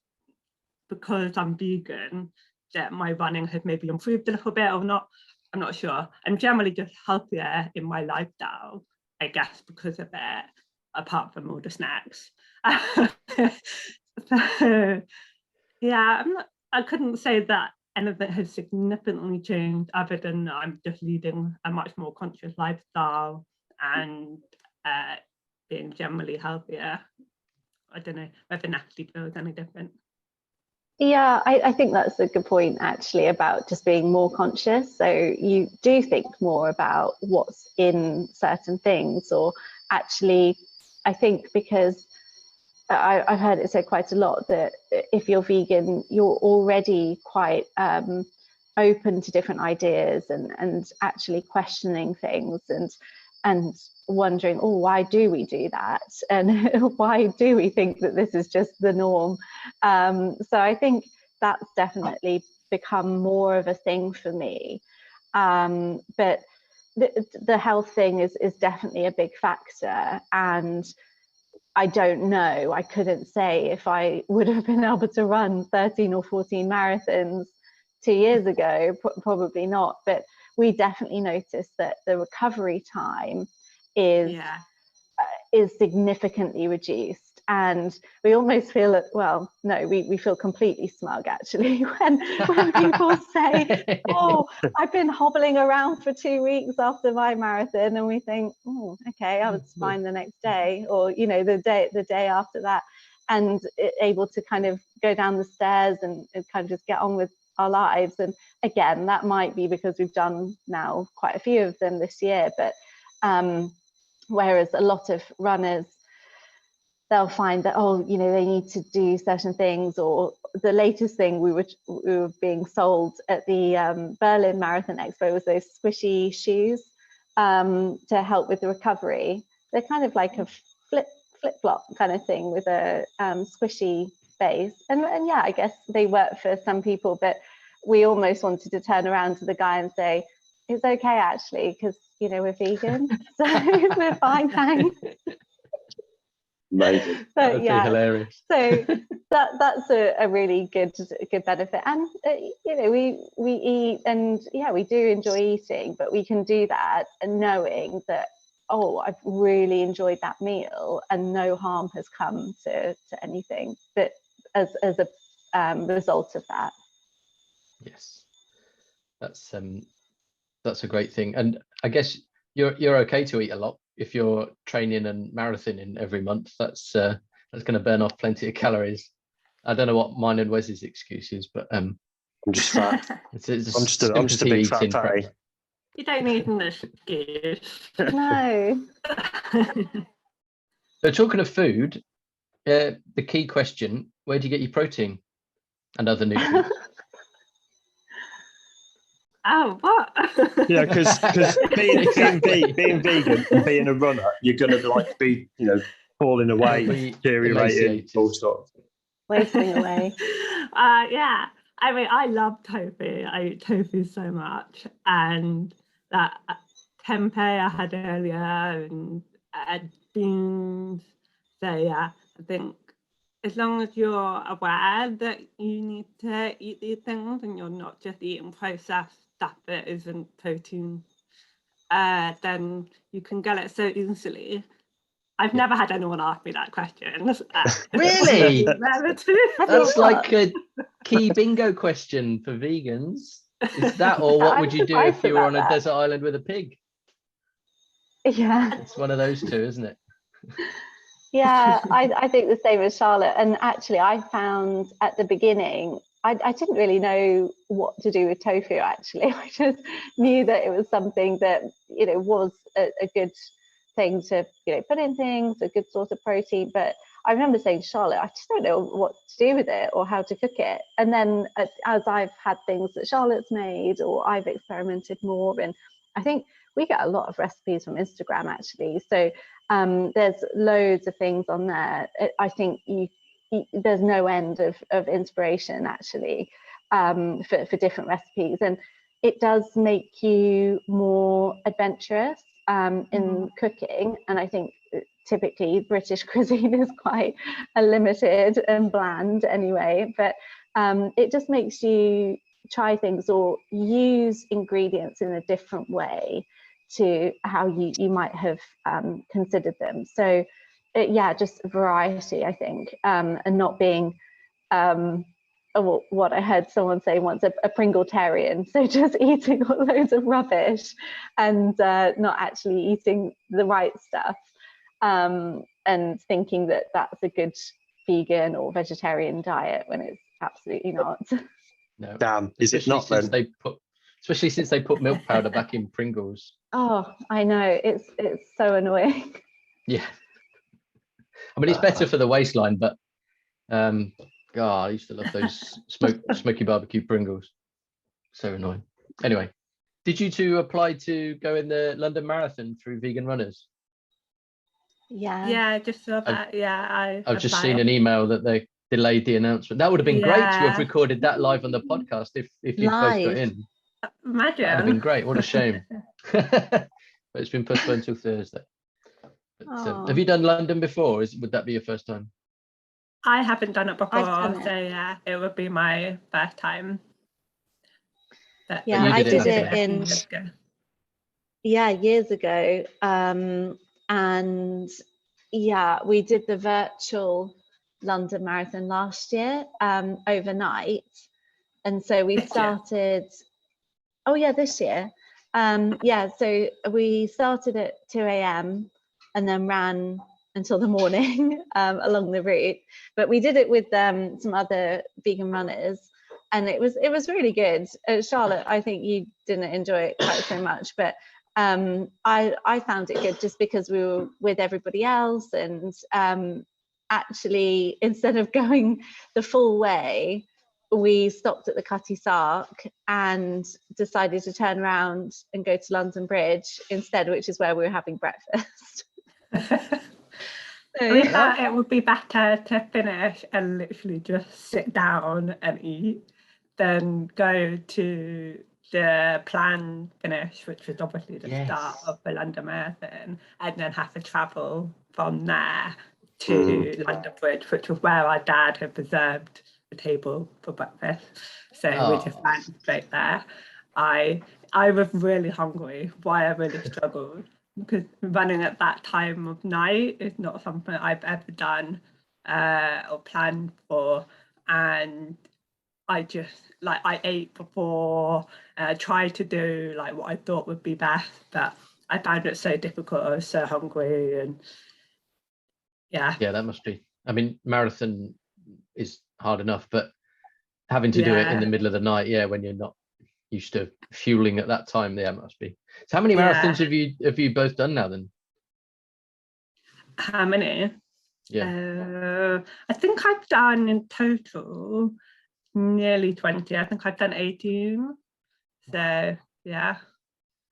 because I'm vegan, that my running has maybe improved a little bit or not, I'm not sure. I'm generally just healthier in my lifestyle, I guess, because of it, apart from all the snacks. So yeah, I couldn't say that anything has significantly changed, other than I'm just leading a much more conscious lifestyle and being generally healthier. I don't know whether Natalie feels any different. Yeah, I think that's a good point, actually, about just being more conscious. So you do think more about what's in certain things, or actually, I think, because I've heard it said quite a lot that if you're vegan, you're already quite open to different ideas, and actually questioning things, and wondering, oh, why do we do that, and why do we think that this is just the norm? So I think that's definitely become more of a thing for me. But the health thing is definitely a big factor, and I don't know, I couldn't say if I would have been able to run 13 or 14 marathons 2 years ago, probably not, but we definitely noticed that the recovery time is significantly reduced, and we almost feel that, well, no, we feel completely smug, actually, when people say, oh, I've been hobbling around for 2 weeks after my marathon, and we think, oh, okay, I was fine the next day, or, you know, the day after that, and able to kind of go down the stairs and kind of just get on with our lives. And again, that might be because we've done now quite a few of them this year, but whereas a lot of runners, they'll find that, oh, you know, they need to do certain things, or the latest thing we were being sold at the Berlin Marathon Expo was those squishy shoes to help with the recovery. They're kind of like a flip-flop kind of thing with a squishy base, and yeah, I guess they work for some people, but we almost wanted to turn around to the guy and say, it's okay, actually, because, you know, we're vegan, so we're fine, thanks. Amazing. That would be hilarious. So that's a really good benefit. And you know, we eat, and yeah, we do enjoy eating, but we can do that and knowing that, oh, I've really enjoyed that meal and no harm has come to anything, but as a result of that. Yes, that's a great thing. And I guess you're okay to eat a lot if you're training and marathoning every month. That's going to burn off plenty of calories. I don't know what mine and Wes's excuse is, but I'm just fat. it's I'm just a big fat fatty. You don't need an excuse. No. So talking of food, the key question: where do you get your protein and other nutrients? Oh, what? Yeah, because being vegan and being a runner, you're going to like be, you know, falling away, deteriorating, all sorts. Wasting away. Yeah, I mean, I love tofu. I eat tofu so much, and that tempeh I had earlier, and beans. So yeah, I think as long as you're aware that you need to eat these things and you're not just eating processed stuff that isn't protein, then you can get it so easily. I've never had anyone ask me that question. Really? That's What? like a key bingo question for vegans. Is that, or what would you do surprised if you were on about a that. desert island with a pig? Yeah. It's one of those two, isn't it? Yeah, I think the same as Charlotte. And actually, I found at the beginning, I didn't really know what to do with tofu, actually. I just knew that it was something that, was a good thing to, put in things, a good source of protein. But I remember saying to Charlotte, I just don't know what to do with it or how to cook it. And then as I've had things that Charlotte's made, or I've experimented more, and I think we get a lot of recipes from Instagram actually. So there's loads of things on there. I think there's no end of inspiration actually for different recipes, and it does make you more adventurous in cooking. And I think typically British cuisine is quite limited and bland anyway, but it just makes you try things or use ingredients in a different way to how you might have considered them. So yeah, just variety, I think, and not being what I heard someone say once, a pringletarian. So just eating loads of rubbish and not actually eating the right stuff, and thinking that that's a good vegan or vegetarian diet when it's absolutely not. No. Damn, is it not then? Especially since they put milk powder back in Pringles. Oh, I know, it's so annoying. Yeah. I mean, it's better for the waistline, but God, I used to love those smoky barbecue Pringles. So annoying. Anyway, did you two apply to go in the London Marathon through Vegan Runners? Yeah, just saw that. I've just seen an email that they delayed the announcement. That would have been great to have recorded that live on the podcast if you both got in. Imagine. That would have been great. What a shame. But it's been postponed till Thursday. But, have you done London before? Would that be your first time? I haven't done it before, done it. so yeah, it would be my first time. But Yeah, I did it years ago. And yeah, we did the virtual London Marathon last year overnight. And so we started, this year. So we started at 2 a.m. and then ran until the morning along the route. But we did it with some other vegan runners, and it was really good. Charlotte, I think you didn't enjoy it quite so much, but I found it good just because we were with everybody else, and actually instead of going the full way, we stopped at the Cutty Sark and decided to turn around and go to London Bridge instead, which is where we were having breakfast. We thought it would be better to finish and literally just sit down and eat than go to the planned finish, which was obviously the start of the London Marathon, and then have to travel from there to London Bridge, which was where our dad had reserved the table for breakfast. So we just went straight there. I was really hungry, why I really struggled, because running at that time of night is not something I've ever done or planned for. And I just, I ate before, tried to do what I thought would be best, but I found it so difficult. I was so hungry, and yeah, that must be. I mean, marathon is hard enough, but having to do it in the middle of the night, when you're not used to fueling at that time, must be. So how many marathons have you both done now then? How many? I think I've done in total nearly 20. I think I've done 18. So yeah,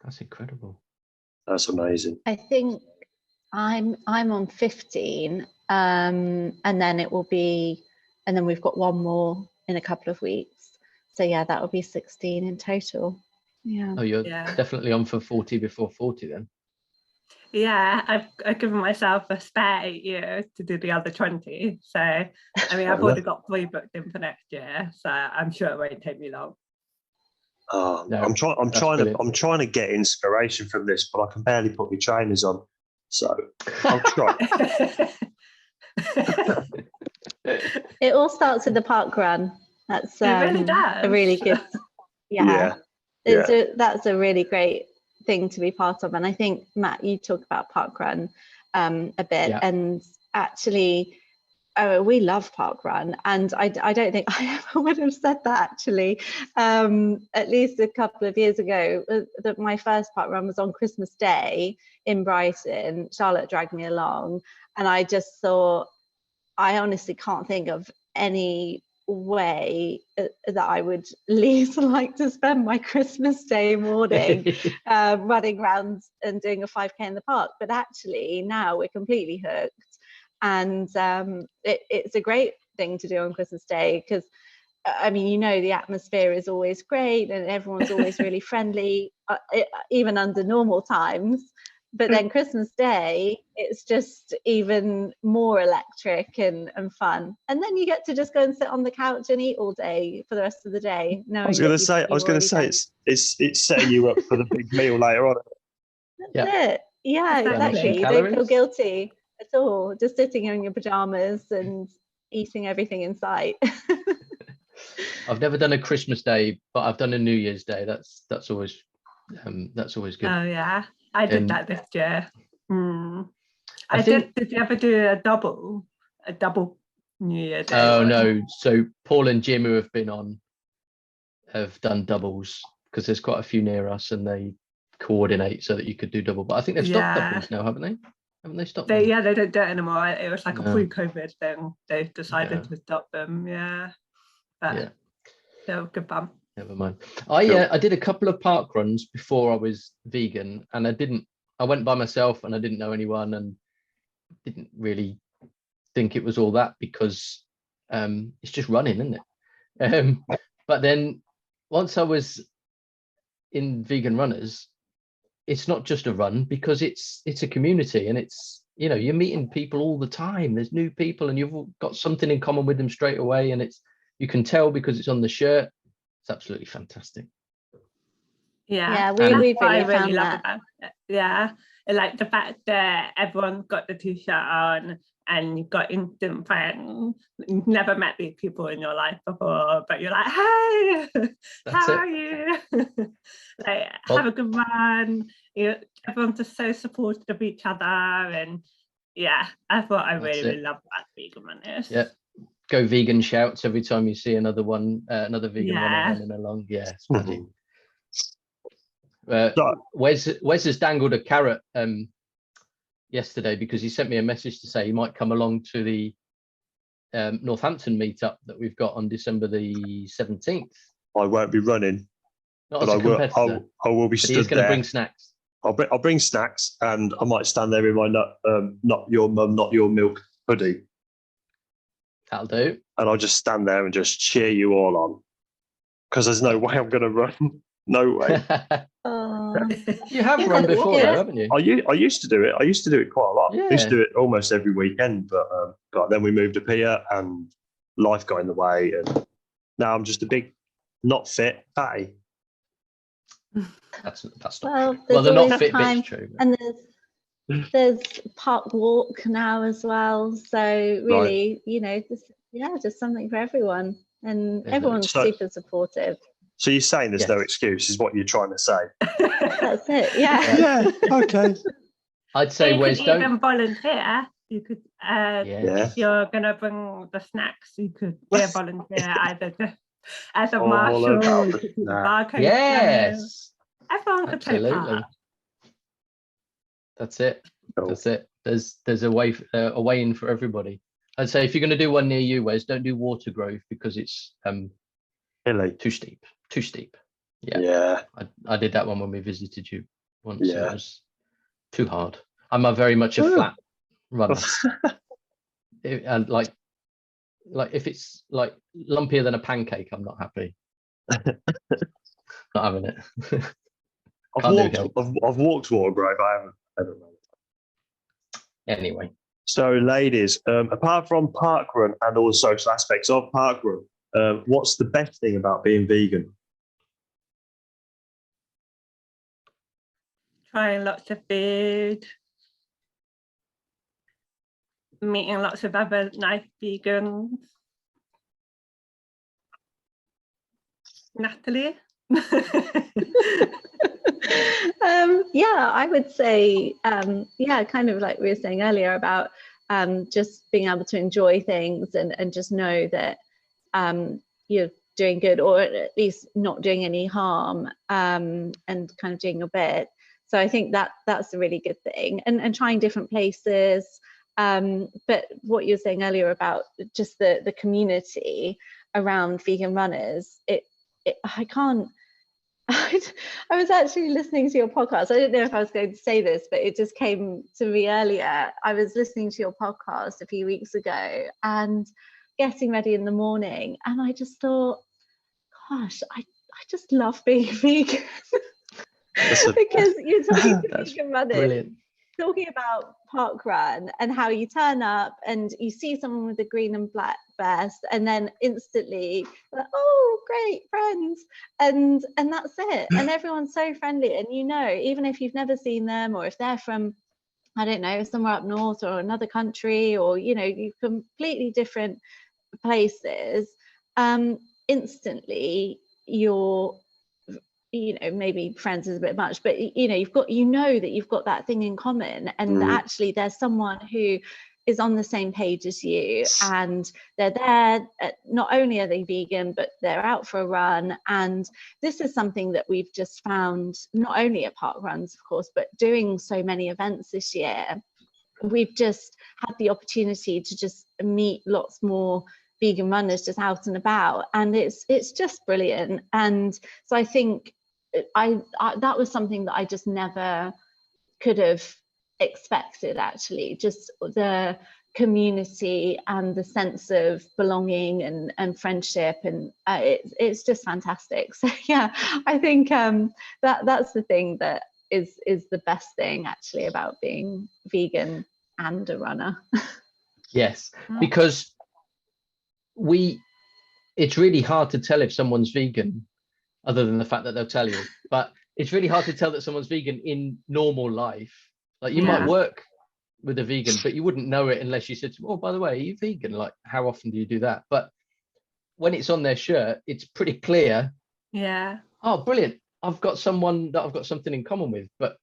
that's incredible. That's amazing. I think I'm on 15, and then it will be, and then we've got one more in a couple of weeks. So yeah, that will be 16 in total. Yeah. Oh, you're definitely on for 40 before 40 then. Yeah, I've given myself a spare 8 years to do the other 20. So I mean, I've already got 3 booked in for next year, so I'm sure it won't take me long. I'm trying to get inspiration from this, but I can barely put my trainers on. So I'll try. It all starts with the park run. That's it really does. a really good. That's a really great thing to be part of. And I think, Matt, you talk about parkrun a bit, and actually we love parkrun, and I don't think I ever would have said that actually, at least a couple of years ago. That my first parkrun was on Christmas Day in Brighton. Charlotte dragged me along, and I just thought, I honestly can't think of any way that I would least like to spend my Christmas Day morning running around and doing a 5K in the park. But actually now we're completely hooked, and it's a great thing to do on Christmas Day, because I mean, you know, the atmosphere is always great and everyone's always really friendly, even under normal times. But then Christmas Day, it's just even more electric and fun. And then you get to just go and sit on the couch and eat all day for the rest of the day. I was going to say, it's setting you up for the big meal later on. That's it. Yeah, exactly. You don't feel guilty at all. Just sitting in your pajamas and eating everything in sight. I've never done a Christmas Day, but I've done a New Year's Day. That's always good. Oh yeah, I did that this year. Did you ever do a double New Year Day? Oh no, so Paul and Jim, who have been on, have done doubles, because there's quite a few near us, and they coordinate so that you could do double. But I think they've stopped doubles now, haven't they? Haven't they stopped? They don't do it anymore. It was like a pre-COVID thing. They decided to stop them. Yeah, but so good fun. Never mind. I did a couple of park runs before I was vegan, and I went by myself, and I didn't know anyone, and didn't really think it was all that, because it's just running, isn't it? But then once I was in Vegan Runners, it's not just a run, because it's a community, and it's, you know, you're meeting people all the time. There's new people, and you've got something in common with them straight away, and you can tell because it's on the shirt. It's absolutely fantastic. Yeah, we really found that. Yeah, like the fact that everyone's got the t-shirt on and you've got instant friends. You've never met these people in your life before, but you're like, hey, how are you? Have a good run. Everyone's just so supportive of each other, and yeah, that's what I really love about Vegan Runners. Yeah. Go vegan shouts every time you see another vegan runner running along. Yeah, it's magic. Wes has dangled a carrot yesterday, because he sent me a message to say he might come along to the Northampton meetup that we've got on December the 17th. I won't be running, but I will be stood there. He's going to bring snacks. I'll bring snacks, and I might stand there in my not your mum, not your milk hoodie. That'll do. And I'll just stand there and just cheer you all on, because there's no way I'm going to run. No way. You have run before, though, haven't you? I used to do it. I used to do it quite a lot. Yeah. I used to do it almost every weekend, but then we moved up here, and life got in the way, and now I'm just a big, not fit fatty. That's not true. Well, they're not fit bit's true. And there's park walk now as well, so really, you know, just something for everyone, and everyone's super supportive. So you're saying there's no excuse, is what you're trying to say? That's it. Yeah. Okay. I'd say you could even volunteer. You could if you're gonna bring the snacks, you could volunteer either as a marshal. Yes. Everyone could take part. That's it. Cool. That's it. There's a way in for everybody. I'd say if you're going to do one near you, Wes, don't do Watergrove, because it's too steep. Yeah. I did that one when we visited you once. Yeah. It was too hard. I'm very much a flat runner. And like if it's like lumpier than a pancake, I'm not happy. Not having it. I've walked Watergrove. I don't know. Anyway, so ladies, apart from parkrun and all the social aspects of parkrun, what's the best thing about being vegan? Trying lots of food, meeting lots of other nice vegans. Natalie? I would say kind of like we were saying earlier about just being able to enjoy things and just know that you're doing good, or at least not doing any harm, and kind of doing your bit. So I think that's a really good thing, and trying different places, But what you were saying earlier about just the community around vegan runners, I can't. I was actually listening to your podcast. I didn't know if I was going to say this, but it just came to me earlier. I was listening to your podcast a few weeks ago and getting ready in the morning, and I just thought, gosh, I just love being vegan. Because you're talking to vegan runners, brilliant. talking about park run and how you turn up and you see someone with a green and black vest, and then instantly like, oh, great friends, and that's it. And everyone's so friendly, and even if you've never seen them, or if they're from, I don't know, somewhere up north or another country, or you completely different places, instantly you're, maybe friends is a bit much, but you've got, that you've got that thing in common, and actually there's someone who is on the same page as you, and they're there, not only are they vegan, but they're out for a run. And this is something that we've just found, not only at park runs, of course, but doing so many events this year, we've just had the opportunity to just meet lots more vegan runners just out and about, and it's just brilliant. And so I think I that was something that I just never could have expected, actually, just the community and the sense of belonging and friendship, and it's just fantastic. So yeah, I think that's the thing that is the best thing, actually, about being vegan and a runner. Yes, because it's really hard to tell if someone's vegan, other than the fact that they'll tell you, but it's really hard to tell that someone's vegan in normal life. Like, you might work with a vegan, but you wouldn't know it unless you said to them, oh, by the way, are you vegan? Like, how often do you do that? But when it's on their shirt, it's pretty clear. Yeah. Oh, brilliant. I've got someone that I've got something in common with. But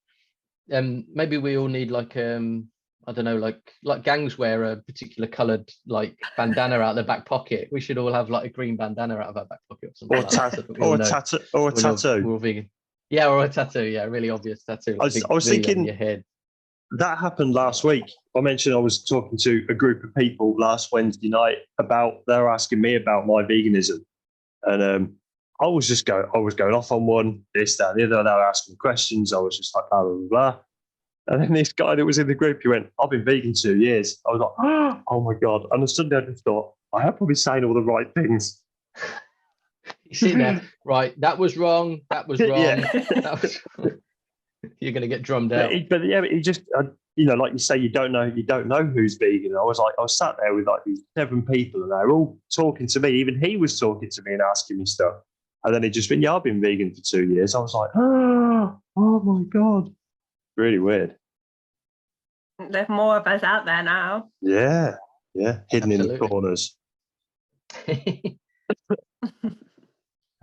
maybe we all need, like, I don't know, like gangs wear a particular coloured, like, bandana out their back pocket. We should all have, like, a green bandana out of our back pocket or something. Or a tattoo. We're all vegan. Yeah, or a tattoo. Yeah, a really obvious tattoo. I was thinking, on your head. That happened last week. I mentioned I was talking to a group of people last Wednesday night they were asking me about my veganism, and I was going off on one, this, that, and the other. They were asking questions. I was just like, blah, blah, blah. And then this guy that was in the group, he went, I've been vegan 2 years. I was like, oh my God. And suddenly I just thought, I have probably saying all the right things. You see there, right? That was wrong. That was wrong. Yeah. That was wrong. You're going to get drummed out. But he just, like you say, you don't know who's vegan. And I was sat there with like these 7 people, and they were all talking to me. Even he was talking to me and asking me stuff. And then he just went, yeah, I've been vegan for 2 years. I was like, oh my God. Really weird. There's more of us out there now. Yeah, hidden Absolutely. in the corners.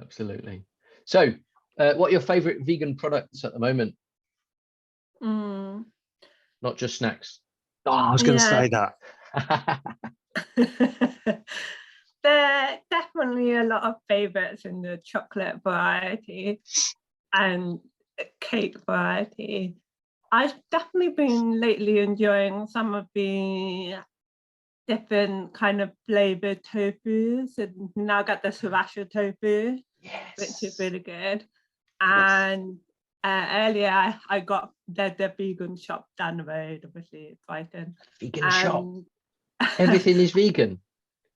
Absolutely. So, what are your favourite vegan products at the moment? Not just snacks. Oh, I was going to say that. There are definitely a lot of favourites in the chocolate variety and cake variety. I've definitely been lately enjoying some of the different kind of flavoured tofus, and now got the sriracha tofu, which is really good. And earlier I got the vegan shop down the road, obviously, Brighton. Vegan shop. Everything is vegan.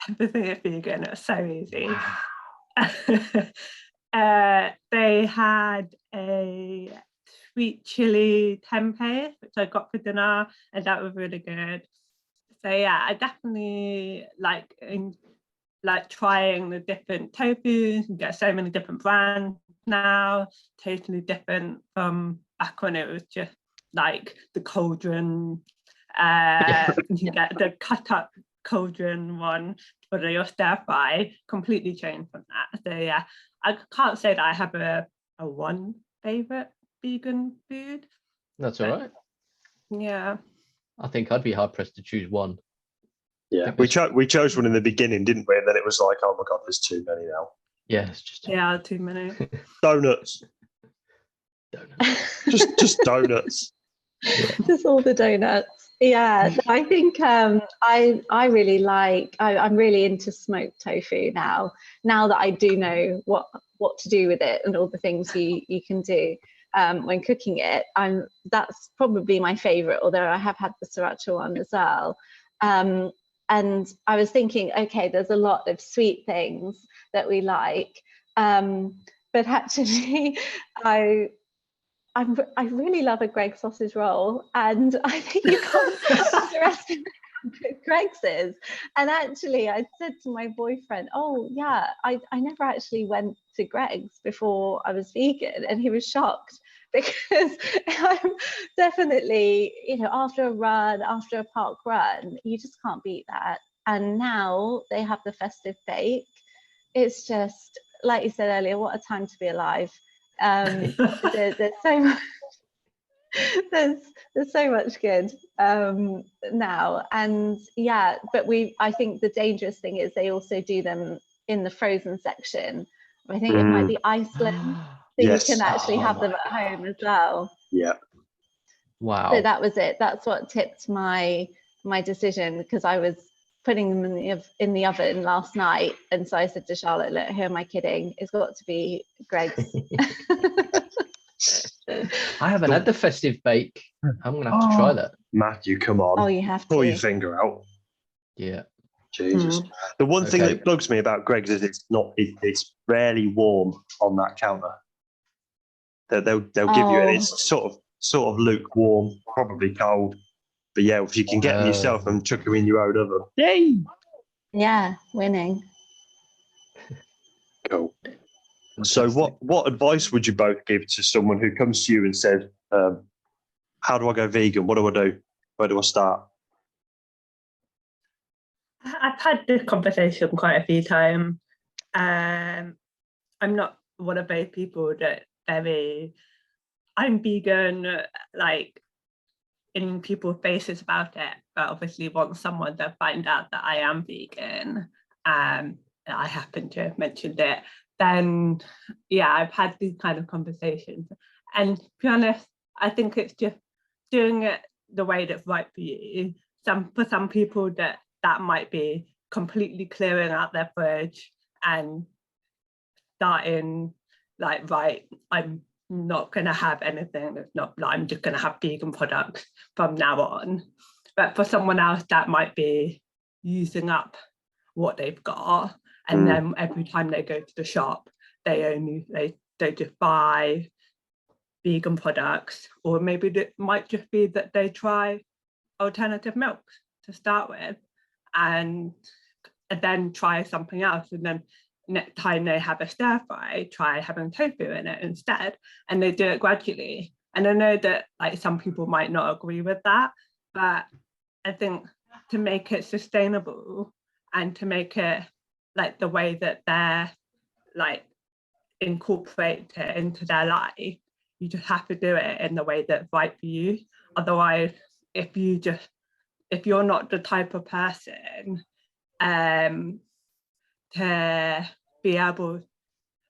Everything is vegan. It was so easy. They had a sweet chili tempeh, which I got for dinner, and that was really good. So yeah, I definitely like trying the different tofus. You get so many different brands now, totally different from back when it was just like the cauldron. You get the cut up cauldron one for your stir fry, completely changed from that. So yeah, I can't say that I have a one favorite vegan food. That's all right. Yeah, I think I'd be hard pressed to choose one. Yeah, we chose one in the beginning, didn't we? And then it was like, oh my God, there's too many now. Yeah, it's just too many. Donuts. Donuts. just donuts. Just all the donuts. Yeah, I think I really like, I'm really into smoked tofu now that I do know what to do with it and all the things you can do when cooking it. That's probably my favorite, although I have had the sriracha one as well. And I was thinking, okay, there's a lot of sweet things that we like, but actually I really love a Greggs sausage roll, and I think you can't underestimate how good Greggs is. And actually, I said to my boyfriend, "Oh yeah, I never actually went to Greggs before I was vegan," and he was shocked because I'm definitely, after a run, after a park run, you just can't beat that. And now they have the festive bake. It's just, like you said earlier, what a time to be alive. There's so much there's so much good now, and yeah, but I think the dangerous thing is they also do them in the frozen section. I think it might be Iceland, so Yes. you can actually have them at home as well. Yeah. Wow. So that was it. That's what tipped my decision, because I was putting them in the oven last night, and so I said to Charlotte, "Look, who am I kidding? It's got to be Greggs." I haven't had the festive bake. I'm gonna have to try that. Matthew, come on. Oh, you have to. Pull your finger out. Yeah. Jesus. The one thing that bugs me about Greggs is it's rarely warm on that counter. They'll give you it. It's sort of lukewarm, probably cold. But yeah, if you can get them yourself and chuck them in your own oven. Yay! Yeah, winning. Cool. So what advice would you both give to someone who comes to you and says, how do I go vegan? What do I do? Where do I start? I've had this conversation quite a few times. I'm not one of those people that I'm vegan, like, in people's faces about it, but obviously want someone to find out that I am vegan. I happen to have mentioned it. Then, yeah, I've had these kind of conversations. And to be honest, I think it's just doing it the way that's right for you. For some people that might be completely clearing out their fridge and starting like, right, I'm not going to have anything that's not, I'm just going to have vegan products from now on. But for someone else, that might be using up what they've got, and then every time they go to the shop, they just buy vegan products, or maybe it might just be that they try alternative milks to start with, and then try something else, and then next time they have a stir fry, try having tofu in it instead, and they do it gradually. And I know that, like, some people might not agree with that, but I think to make it sustainable and to make it like the way that they're like incorporate it into their life, you just have to do it in the way that's right for you. Otherwise, if you're not the type of person to be able,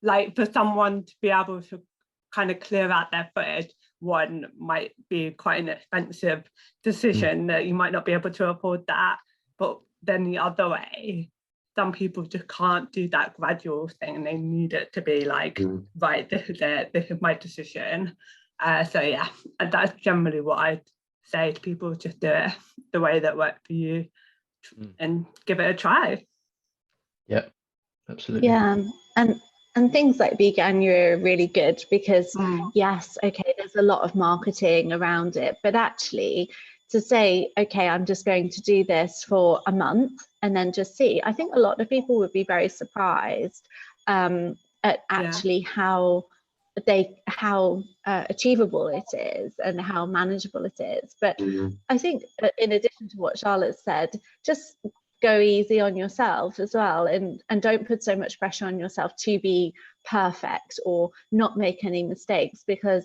like, for someone to be able to kind of clear out their fridge, one might be quite an expensive decision that you might not be able to afford that. But then the other way, some people just can't do that gradual thing, and they need it to be like, right, this is my decision. So yeah, and that's generally what I'd say to people: just do it the way that works for you, and give it a try. Yeah, absolutely. Yeah, and things like Veganuary are really good because yes, okay, there's a lot of marketing around it, but actually to say, okay, I'm just going to do this for a month and then just see, I think a lot of people would be very surprised at actually how achievable it is and how manageable it is. But I think in addition to what Charlotte said, just go easy on yourself as well, and don't put so much pressure on yourself to be perfect or not make any mistakes, because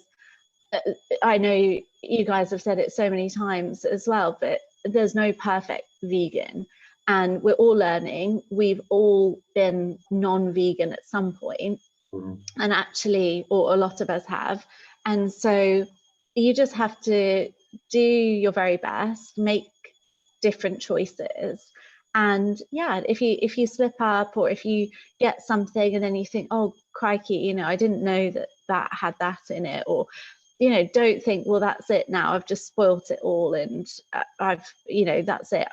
I know you guys have said it so many times as well, but there's no perfect vegan, and we're all learning. We've all been non-vegan at some point, and actually, or a lot of us have, and so you just have to do your very best, make different choices. And yeah, if you slip up, or if you get something and then you think, oh crikey, you know, I didn't know that had that in it, or you know, don't think, well, that's it now, I've just spoilt it all, and I've, you know, that's it,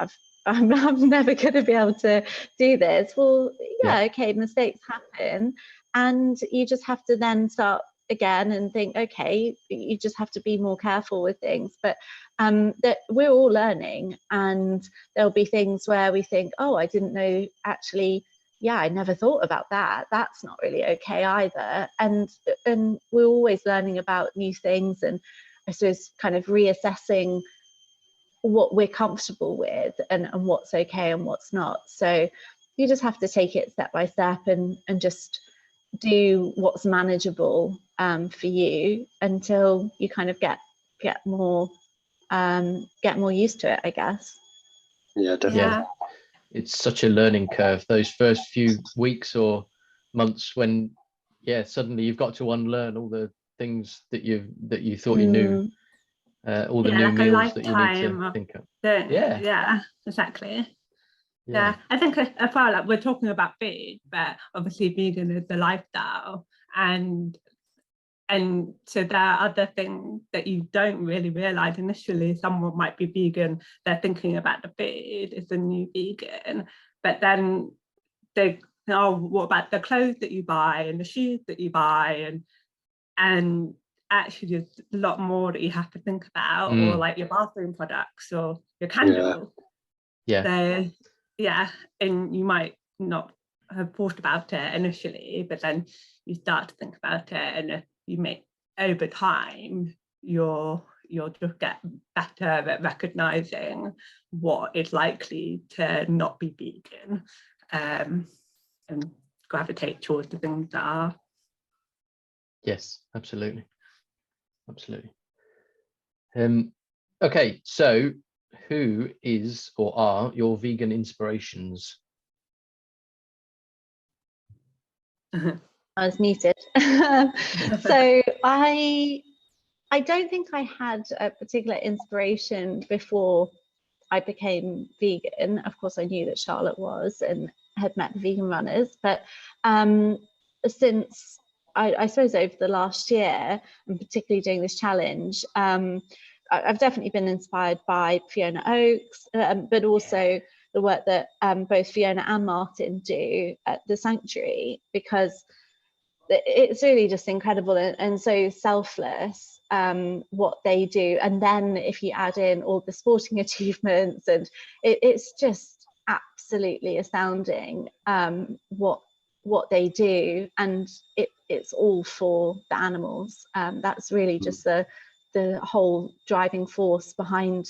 I'm never going to be able to do this. Well, yeah, okay, mistakes happen, and you just have to then start again and think, okay, you just have to be more careful with things. But that we're all learning, and there'll be things where we think, oh, I didn't know, actually, yeah, I never thought about that, that's not really okay either. And we're always learning about new things, and I suppose kind of reassessing what we're comfortable with, and what's okay and what's not. So you just have to take it step by step, and just do what's manageable for you, until you kind of get more used to it, I guess. Yeah, definitely. Yeah, it's such a learning curve, those first few weeks or months, when suddenly you've got to unlearn all the things that you thought you knew, all the new like meals that you need to think of. Yeah, exactly. Yeah, I think I felt like we're talking about food, but obviously vegan is the lifestyle, and so there are other things that you don't really realize initially. Someone might be vegan, they're thinking about the food, is a new vegan, but then they, oh, what about the clothes that you buy and the shoes that you buy, and actually there's a lot more that you have to think about, or like your bathroom products or your candles. So and you might not have thought about it initially, but then you start to think about it, and you make, over time, you'll just get better at recognizing what is likely to not be vegan, and gravitate towards the things that are. Yes, absolutely. Okay, so who is or are your vegan inspirations? I was muted. So I don't think I had a particular inspiration before I became vegan. Of course, I knew that Charlotte was, and had met vegan runners, but since I suppose over the last year, and particularly doing this challenge, I've definitely been inspired by Fiona Oakes, but also the work that both Fiona and Martin do at the Sanctuary, because it's really just incredible, and so selfless, what they do. And then if you add in all the sporting achievements, and it's just absolutely astounding what they do, and it's all for the animals. That's really just the whole driving force behind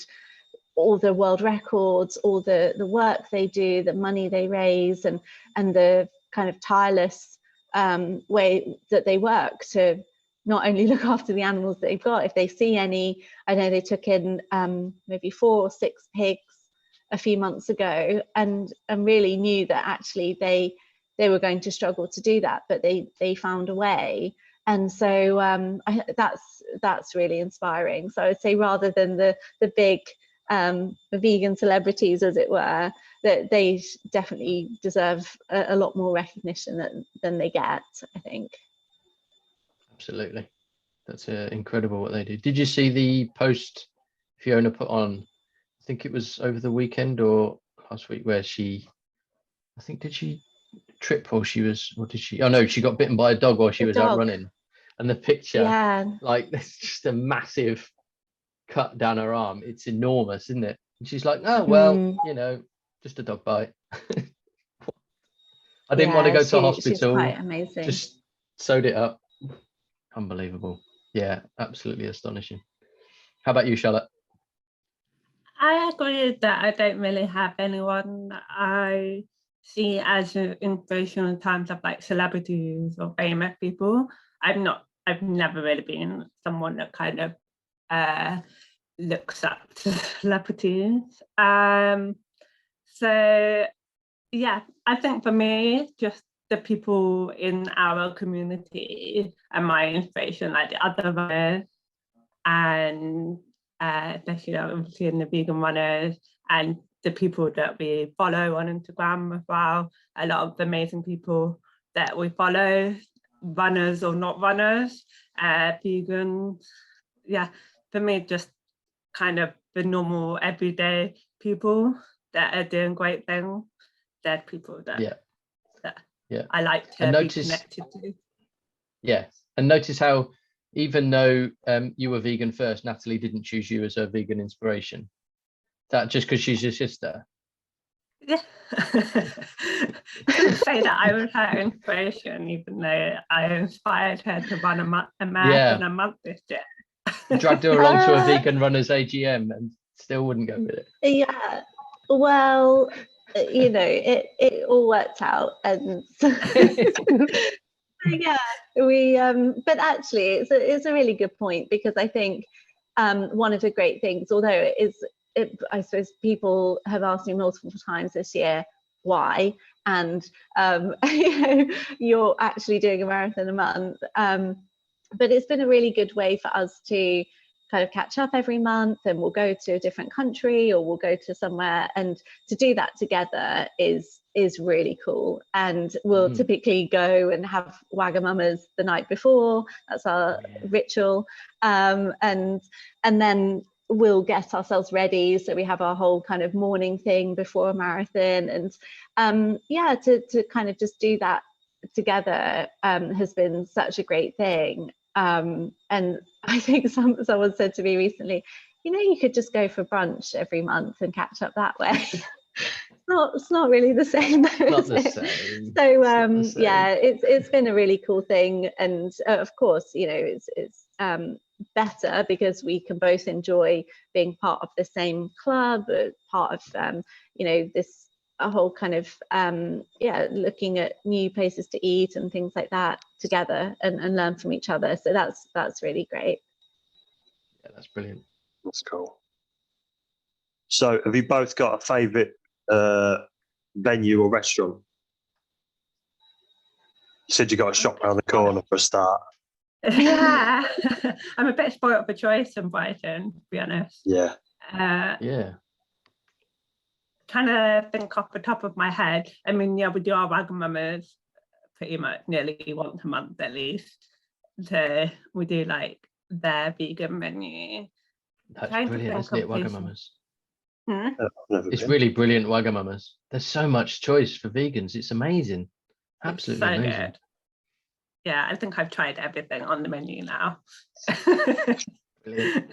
all the world records, all the work they do, the money they raise, and the kind of tireless way that they work to not only look after the animals that they've got. If they see any, I know they took in maybe 4 or 6 pigs a few months ago, and really knew that actually they were going to struggle to do that, but they found a way. And so that's really inspiring. So I would say, rather than the big vegan celebrities, as it were, that they definitely deserve a lot more recognition than they get, I think. Absolutely. That's incredible what they do. Did you see the post Fiona put on, I think it was over the weekend or last week, where did she trip while she was, or did she, oh no, she got bitten by a dog while she was out running, and the picture, like, there's just a massive cut down her arm. It's enormous, isn't it? And she's like, oh well, you know, just a dog bite. I didn't want to go to hospital. She's quite amazing. Just sewed it up. Unbelievable. Yeah, absolutely astonishing. How about you, Charlotte? I agree that I don't really have anyone that I see as an inspiration in terms of like celebrities or famous people. I've never really been someone that kind of looks up to celebrities. So yeah, I think for me, just the people in our community are my inspiration, like the other runners, and especially obviously in the vegan runners and the people that we follow on Instagram as well. A lot of the amazing people that we follow, runners or not runners, vegan. Yeah, for me, just kind of the normal everyday people that are doing great things. They're people that I like to be connected to. Yeah, and notice how even though you were vegan first, Natalie didn't choose you as her vegan inspiration. That just because she's your sister? Yeah. Didn't say that I was her inspiration, even though I inspired her to run a marathon a month this year. Dragged her along to a vegan runners AGM and still wouldn't go with it. Yeah, well, you know, it all worked out, and yeah, we but actually it's a really good point, because I think one of the great things, although I suppose people have asked me multiple times this year why, and you know, you're actually doing a marathon a month, but it's been a really good way for us to kind of catch up every month, and we'll go to a different country or we'll go to somewhere, and to do that together is really cool. And we'll typically go and have Wagamamas the night before. That's our ritual, and then we'll get ourselves ready, so we have our whole kind of morning thing before a marathon, and yeah, to kind of just do that together has been such a great thing. And I think someone said to me recently, you know, you could just go for brunch every month and catch up that way. It's not really the same. Not the same. So yeah, it's been a really cool thing, and of course, you know, it's better because we can both enjoy being part of the same club, part of you know, this a whole kind of looking at new places to eat and things like that together, and learn from each other. So that's really great. Yeah, that's brilliant. That's cool. So have you both got a favourite venue or restaurant? You said you got a shop around the corner for a start. Yeah. I'm a bit spoiled for choice in Brighton, to be honest. Yeah. Yeah. Trying to think off the top of my head. I mean, yeah, we do our Wagamamas pretty much nearly once a month at least. So we do like their vegan menu. That's brilliant, isn't it, Wagamamas? It's been. really brilliant, Wagamamas. There's so much choice for vegans. It's amazing. Absolutely so amazing. Good. Yeah, I think I've tried everything on the menu now. Brilliant.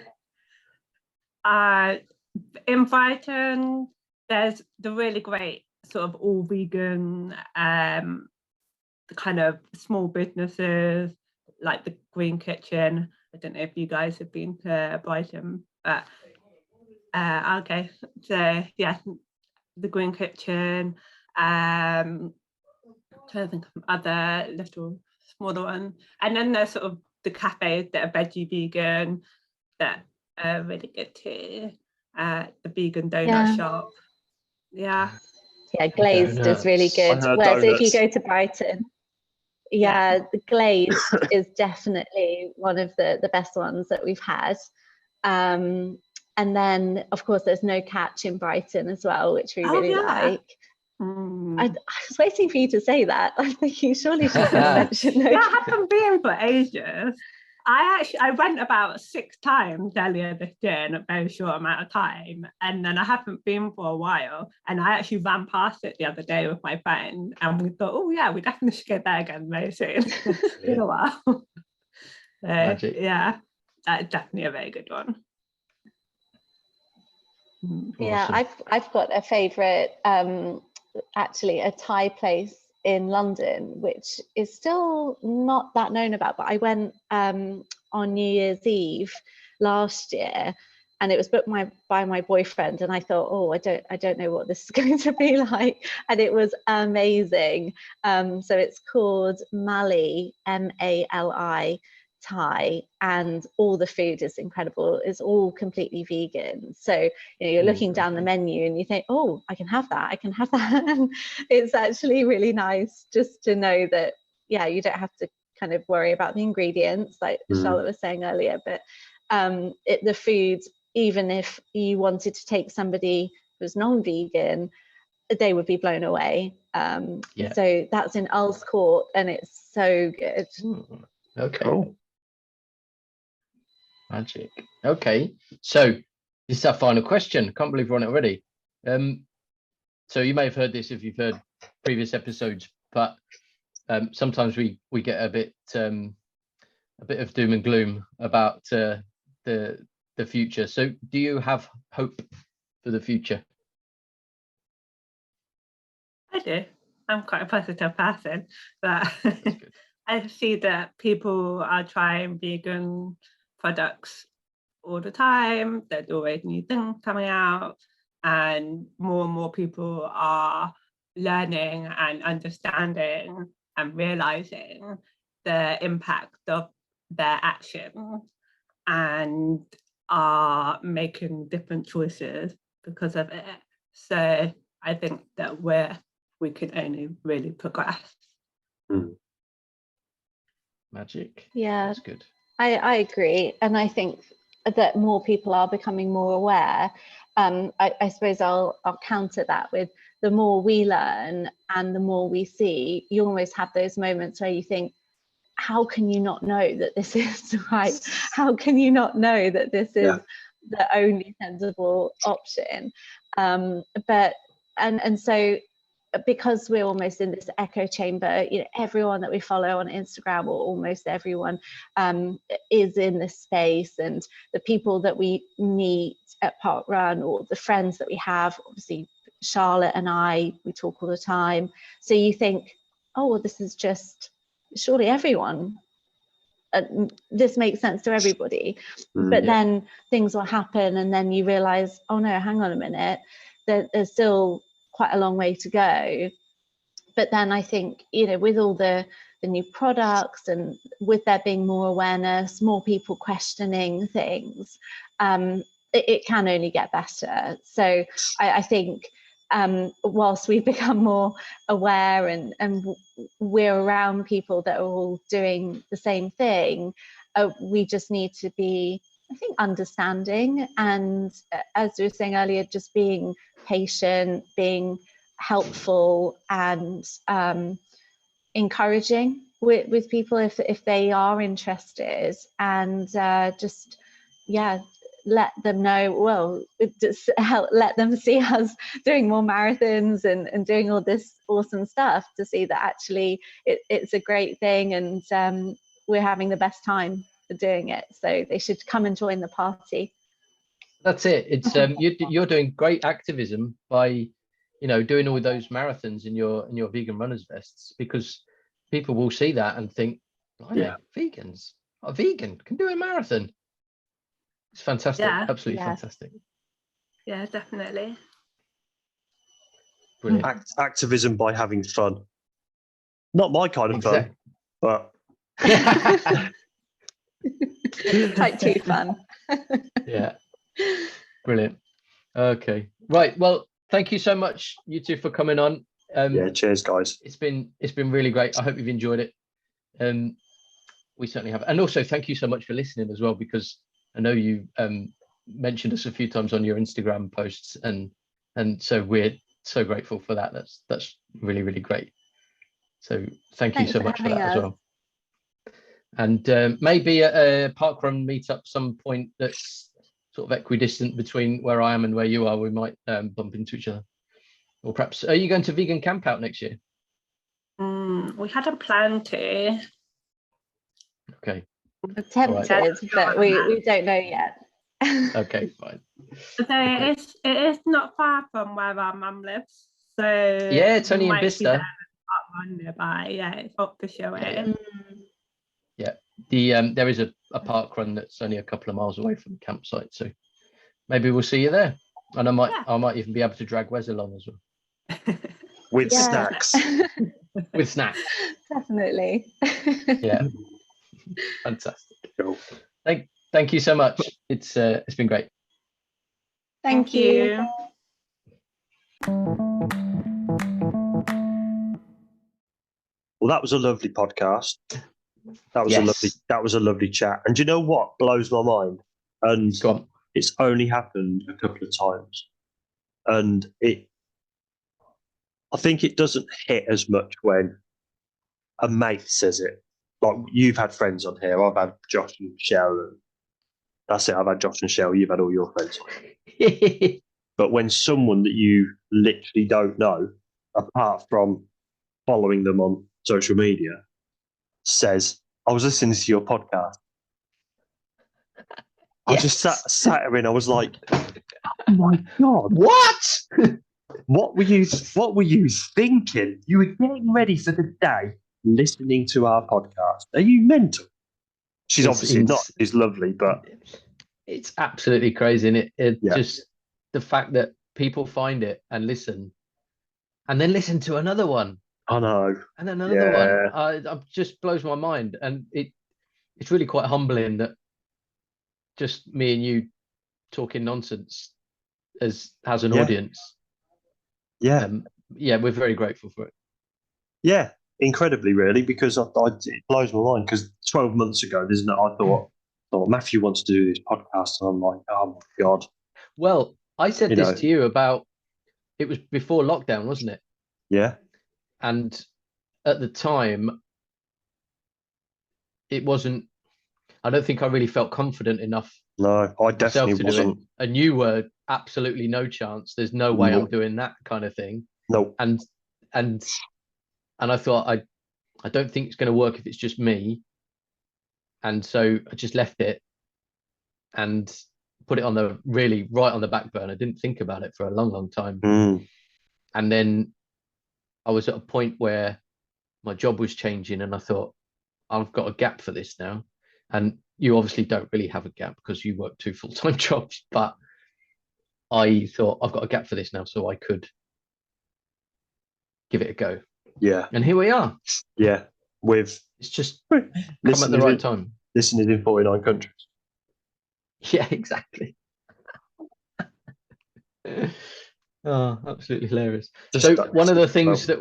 In Brighton, there's the really great sort of all vegan kind of small businesses like the Green Kitchen. I don't know if you guys have been to Brighton, but okay. So yeah, the Green Kitchen. Trying to think of other little smaller ones, and then there's sort of the cafes that are veggie vegan that are really good too. The vegan donut shop. Yeah, Glazed is really good. Whereas if you go to Brighton, the Glazed is definitely one of the best ones that we've had. And then of course there's No Catch in Brighton as well, which we really like. I was waiting for you to say that. I'm thinking surely she's going to mention No Catch. I haven't been for ages. I went about 6 times earlier this year in a very short amount of time, and then I haven't been for a while, and I actually ran past it the other day with my friend, and we thought, oh yeah, we definitely should go there again very soon. It's been a while. So, yeah, that's definitely a very good one. Yeah, awesome. I've got a favourite, actually a Thai place in London, which is still not that known about, but I went on New Year's Eve last year, and it was booked by my boyfriend, and I thought, oh, I don't know what this is going to be like, and it was amazing. So it's called Mali, Mali Thai, and all the food is incredible. It's all completely vegan, so you're looking down the menu and you think, oh, I can have that, and it's actually really nice just to know that you don't have to kind of worry about the ingredients like Charlotte was saying earlier, but the food even if you wanted to take somebody who's non-vegan, they would be blown away. So that's in Earl's Court, and it's so good. Okay. Cool. Magic. Okay. So this is our final question. Can't believe we're on it already. So you may have heard this if you've heard previous episodes, but sometimes we get a bit of doom and gloom about the future. So do you have hope for the future? I do. I'm quite a positive person, but I see that people are trying vegan products all the time. There's always new things coming out, and more people are learning and understanding and realizing the impact of their action, and are making different choices because of it. So I think that we can only really progress. Magic. Yeah, That's good. I agree, and I think that more people are becoming more aware. I suppose I'll counter that with the more we learn and the more we see. You always have those moments where you think, how can you not know that this is right? How can you not know that this is the only sensible option? So because we're almost in this echo chamber, everyone that we follow on Instagram, or almost everyone, is in this space, and the people that we meet at Park Run, or the friends that we have, obviously Charlotte and I, we talk all the time. So you think, oh, well, this is just surely everyone. This makes sense to everybody. But then things will happen, and then you realize, oh no, hang on a minute, there's still quite a long way to go. But then I think, with all the new products, and with there being more awareness, more people questioning things, it can only get better. So I think whilst we've become more aware, and we're around people that are all doing the same thing, we just need to be, I think, understanding, and as we were saying earlier, just being patient, being helpful, and encouraging with people if they are interested, and just let them know, well, just let them see us doing more marathons and doing all this awesome stuff, to see that actually it's a great thing, and we're having the best time doing it. So they should come and join the party. That's it. It's you're doing great activism by doing all those marathons in your vegan runners vests, because people will see that and think, vegans, a vegan can do a marathon. It's fantastic. Absolutely fantastic. Yeah, definitely. Brilliant. Activism by having fun. Not my kind of fun, but type 2 fun. Yeah. Brilliant. Okay. Right. Well, thank you so much, you two, for coming on. Cheers, guys. It's been really great. I hope you've enjoyed it. We certainly have. And also, thank you so much for listening as well, because I know you mentioned us a few times on your Instagram posts, and so we're so grateful for that. That's really, really great. So thank you so much for that as well. And maybe a parkrun meetup some point that's sort of equidistant between where I am and where you are, we might bump into each other. Or perhaps, are you going to Vegan Camp Out next year? We had a plan to. Okay. We're tempted, but we don't know yet. Okay, fine. So it is not far from where our mum lives. So yeah, it's only in Bicester. Nearby. Yeah, it's up the show. Yeah. There is a park run that's only a couple of miles away from the campsite, so maybe we'll see you there. And I might even be able to drag Wes along as well. With snacks. With snacks. Definitely. Yeah. Fantastic. Cool. Thank you so much. It's been great. Thank you. Well, that was a lovely podcast. That was a lovely chat. And do you know what blows my mind? And go on. It's only happened a couple of times, and I think it doesn't hit as much when a mate says it. Like, you've had friends on here. I've had Josh and Shell. And that's it. I've had Josh and Shell. You've had all your friends on. But when someone that you literally don't know, apart from following them on social media, says, I was listening to your podcast. I just sat there and I was like, oh my God. What? What were you thinking? You were getting ready for the day listening to our podcast. Are you mental? She's obviously not. She's lovely, but it's absolutely crazy. And it Yeah. just the fact that people find it and listen, and then listen to another one, I know. and then another one. It just blows my mind, and it's really quite humbling that just me and you talking nonsense has an audience. Yeah. We're very grateful for it. Yeah, incredibly, really, because it blows my mind. Because 12 months ago, I thought, Matthew wants to do this podcast, and I'm like, oh my God. Well, I said this to you about, it was before lockdown, wasn't it? Yeah. And at the time, it wasn't, I don't think I really felt confident enough. No, I definitely wasn't. And you were absolutely no chance. There's no way I'm doing that kind of thing. No. And I thought, I don't think it's going to work if it's just me. And so I just left it and put it on right on the back burner. I didn't think about it for a long, long time. And then I was at a point where my job was changing, and I thought, I've got a gap for this now. And you obviously don't really have a gap because you work 2 full-time jobs, but I thought, I've got a gap for this now, so I could give it a go. Yeah. And here we are. Yeah. It's just come at the right time. Listening in 49 countries. Yeah, exactly. Oh, absolutely hilarious. One of the things that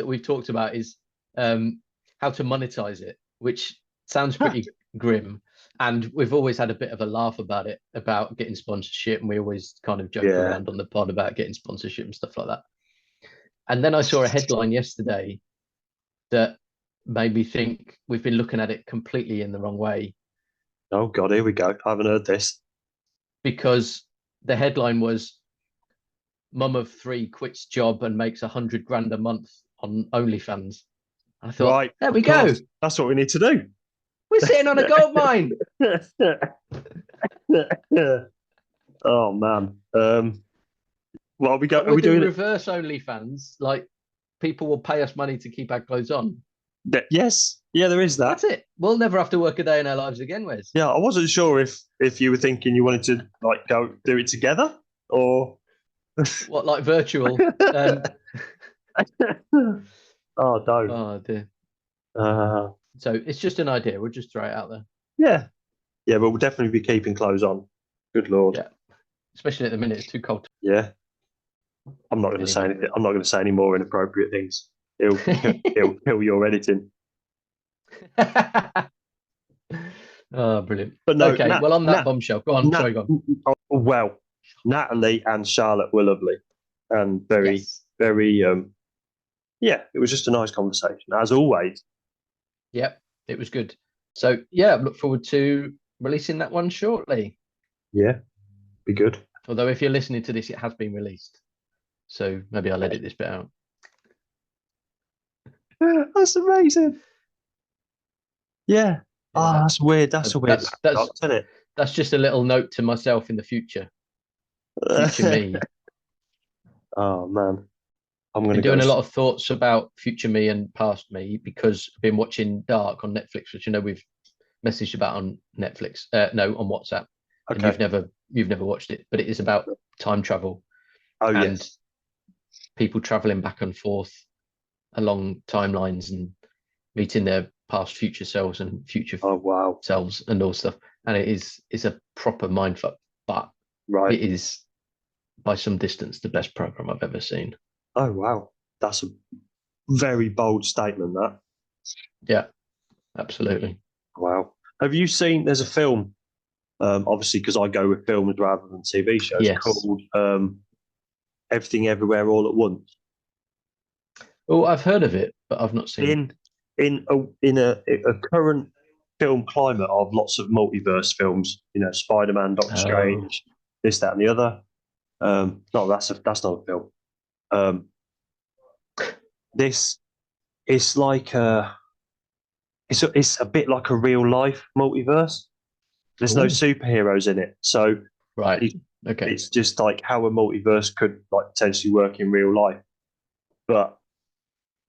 we've talked about is how to monetize it, which sounds pretty grim. And we've always had a bit of a laugh about it, about getting sponsorship. And we always kind of joke around on the pod about getting sponsorship and stuff like that. And then I saw a headline yesterday that made me think we've been looking at it completely in the wrong way. Oh God, here we go. I haven't heard this. Because the headline was, mum of 3 quits job and makes 100 grand a month on OnlyFans. I thought, right, there we go. That's what we need to do. We're sitting on a gold mine. Oh man. Well, are we doing reverse OnlyFans? Like, people will pay us money to keep our clothes on. Yes. Yeah, there is that. That's it. We'll never have to work a day in our lives again, Wes. Yeah, I wasn't sure if you were thinking you wanted to like go do it together or what, like virtual. Oh no. Oh dear. So it's just an idea. We'll just throw it out there. Yeah. Yeah, but we'll definitely be keeping clothes on. Good Lord. Yeah. Especially at the minute, it's too cold. Yeah. I'm not going to say anything. I'm not going to say any more inappropriate things. He'll kill your editing. Oh, brilliant. But no, okay, well, on that bombshell, go on. Sorry, go on. Well, Natalie and Charlotte were lovely and very, yeah, it was just a nice conversation, as always. Yep, it was good. So, yeah, I look forward to releasing that one shortly. Yeah, be good. Although if you're listening to this, it has been released. So maybe I'll edit this bit out. That's amazing. Yeah. Oh, that's weird. That's a weird paradox, isn't it? That's just a little note to myself in the future. Future me. Oh man. I'm been doing a lot of thoughts about future me and past me because I've been watching Dark on Netflix, which we've messaged about on Netflix. No, on WhatsApp. Okay. And you've never watched it, but it is about time travel. Oh, and yes. People traveling back and forth along timelines and meeting their past future selves and future selves and all stuff. And it's a proper mindfuck, but it is by some distance the best program I've ever seen. Oh wow, that's a very bold statement, that. Yeah, absolutely. Wow. Have you seen, there's a film obviously because I go with films rather than TV shows, Yes. called Everything Everywhere All at Once. Oh, I've heard of it, but I've not seen it. In a current film climate of lots of multiverse films, Spider-Man, Doctor Strange, this, that, and the other. No, that's not a film. This it's like it's a bit like a real life multiverse. There's no Ooh. superheroes in it, so Right. Okay. it's just like how a multiverse could like potentially work in real life. But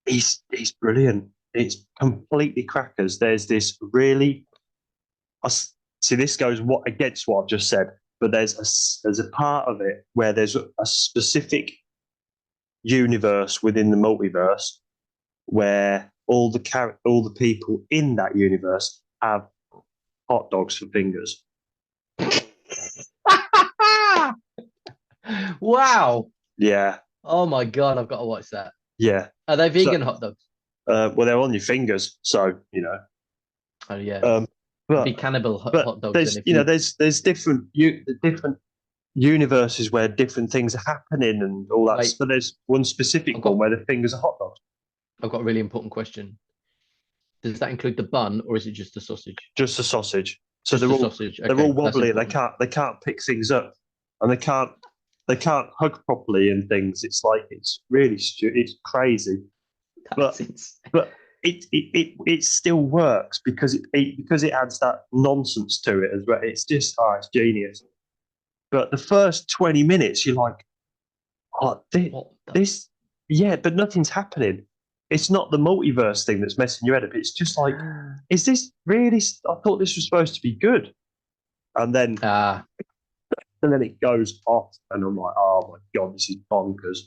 he's brilliant. It's completely crackers. There's this really, see, this goes against what I've just said, but there's a part of it where there's a specific universe within the multiverse where all the people in that universe have hot dogs for fingers. Wow. Yeah. Oh my God, I've got to watch that. Yeah. Are they vegan hot dogs? Well, they're on your fingers, so Oh yeah. But Be cannibal hot dogs. There's different universes where different things are happening and all that. Wait. So there's one specific one where the fingers are hot dogs. I've got a really important question. Does that include the bun, or is it just the sausage? Just the sausage. So Just the sausage. they're Okay, all that's wobbly. They important. can't pick things up, and they can't hug properly and things. It's like it's really it's crazy. That's insane. But it still works because it adds that nonsense to it as well. It's just it's genius. But the first 20 minutes, you're like, but nothing's happening. It's not the multiverse thing that's messing your head up. It's just like, is this really? I thought this was supposed to be good, and then it goes off, and I'm like, oh my God, this is bonkers.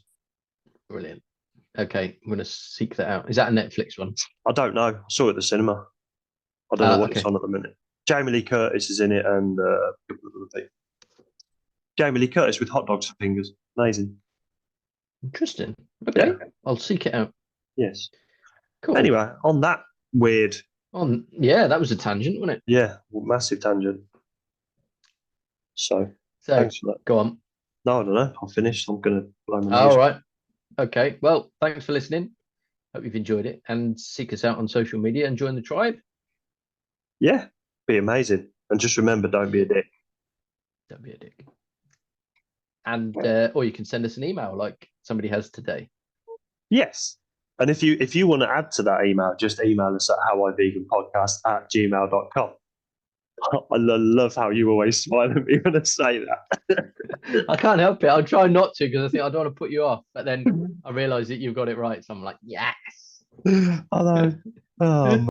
Brilliant. Okay, I'm going to seek that out. Is that a Netflix one? I don't know. I saw it at the cinema. I don't know what it's on at the minute. Jamie Lee Curtis is in it, and a couple of other people. Jamie Lee Curtis with hot dogs for fingers. Amazing. Interesting. Okay, Yeah. I'll seek it out. Yes. Cool. Anyway, on that weird. That was a tangent, wasn't it? Yeah, massive tangent. So thanks for that. Go on. No, I don't know. I'll finish. I'm going to blow my nose. All right. Okay. Well, thanks for listening. Hope you've enjoyed it, and seek us out on social media and join the tribe. Yeah, be amazing. And just remember, don't be a dick. Don't be a dick. And or you can send us an email like somebody has today. Yes. And if you want to add to that email, just email us at howiveganpodcast@gmail.com. I love how you always smile at me when I say that. I can't help it. I'll try not to because I think I don't want to put you off. But then I realise that you've got it right. So I'm like, yes. I know. Oh.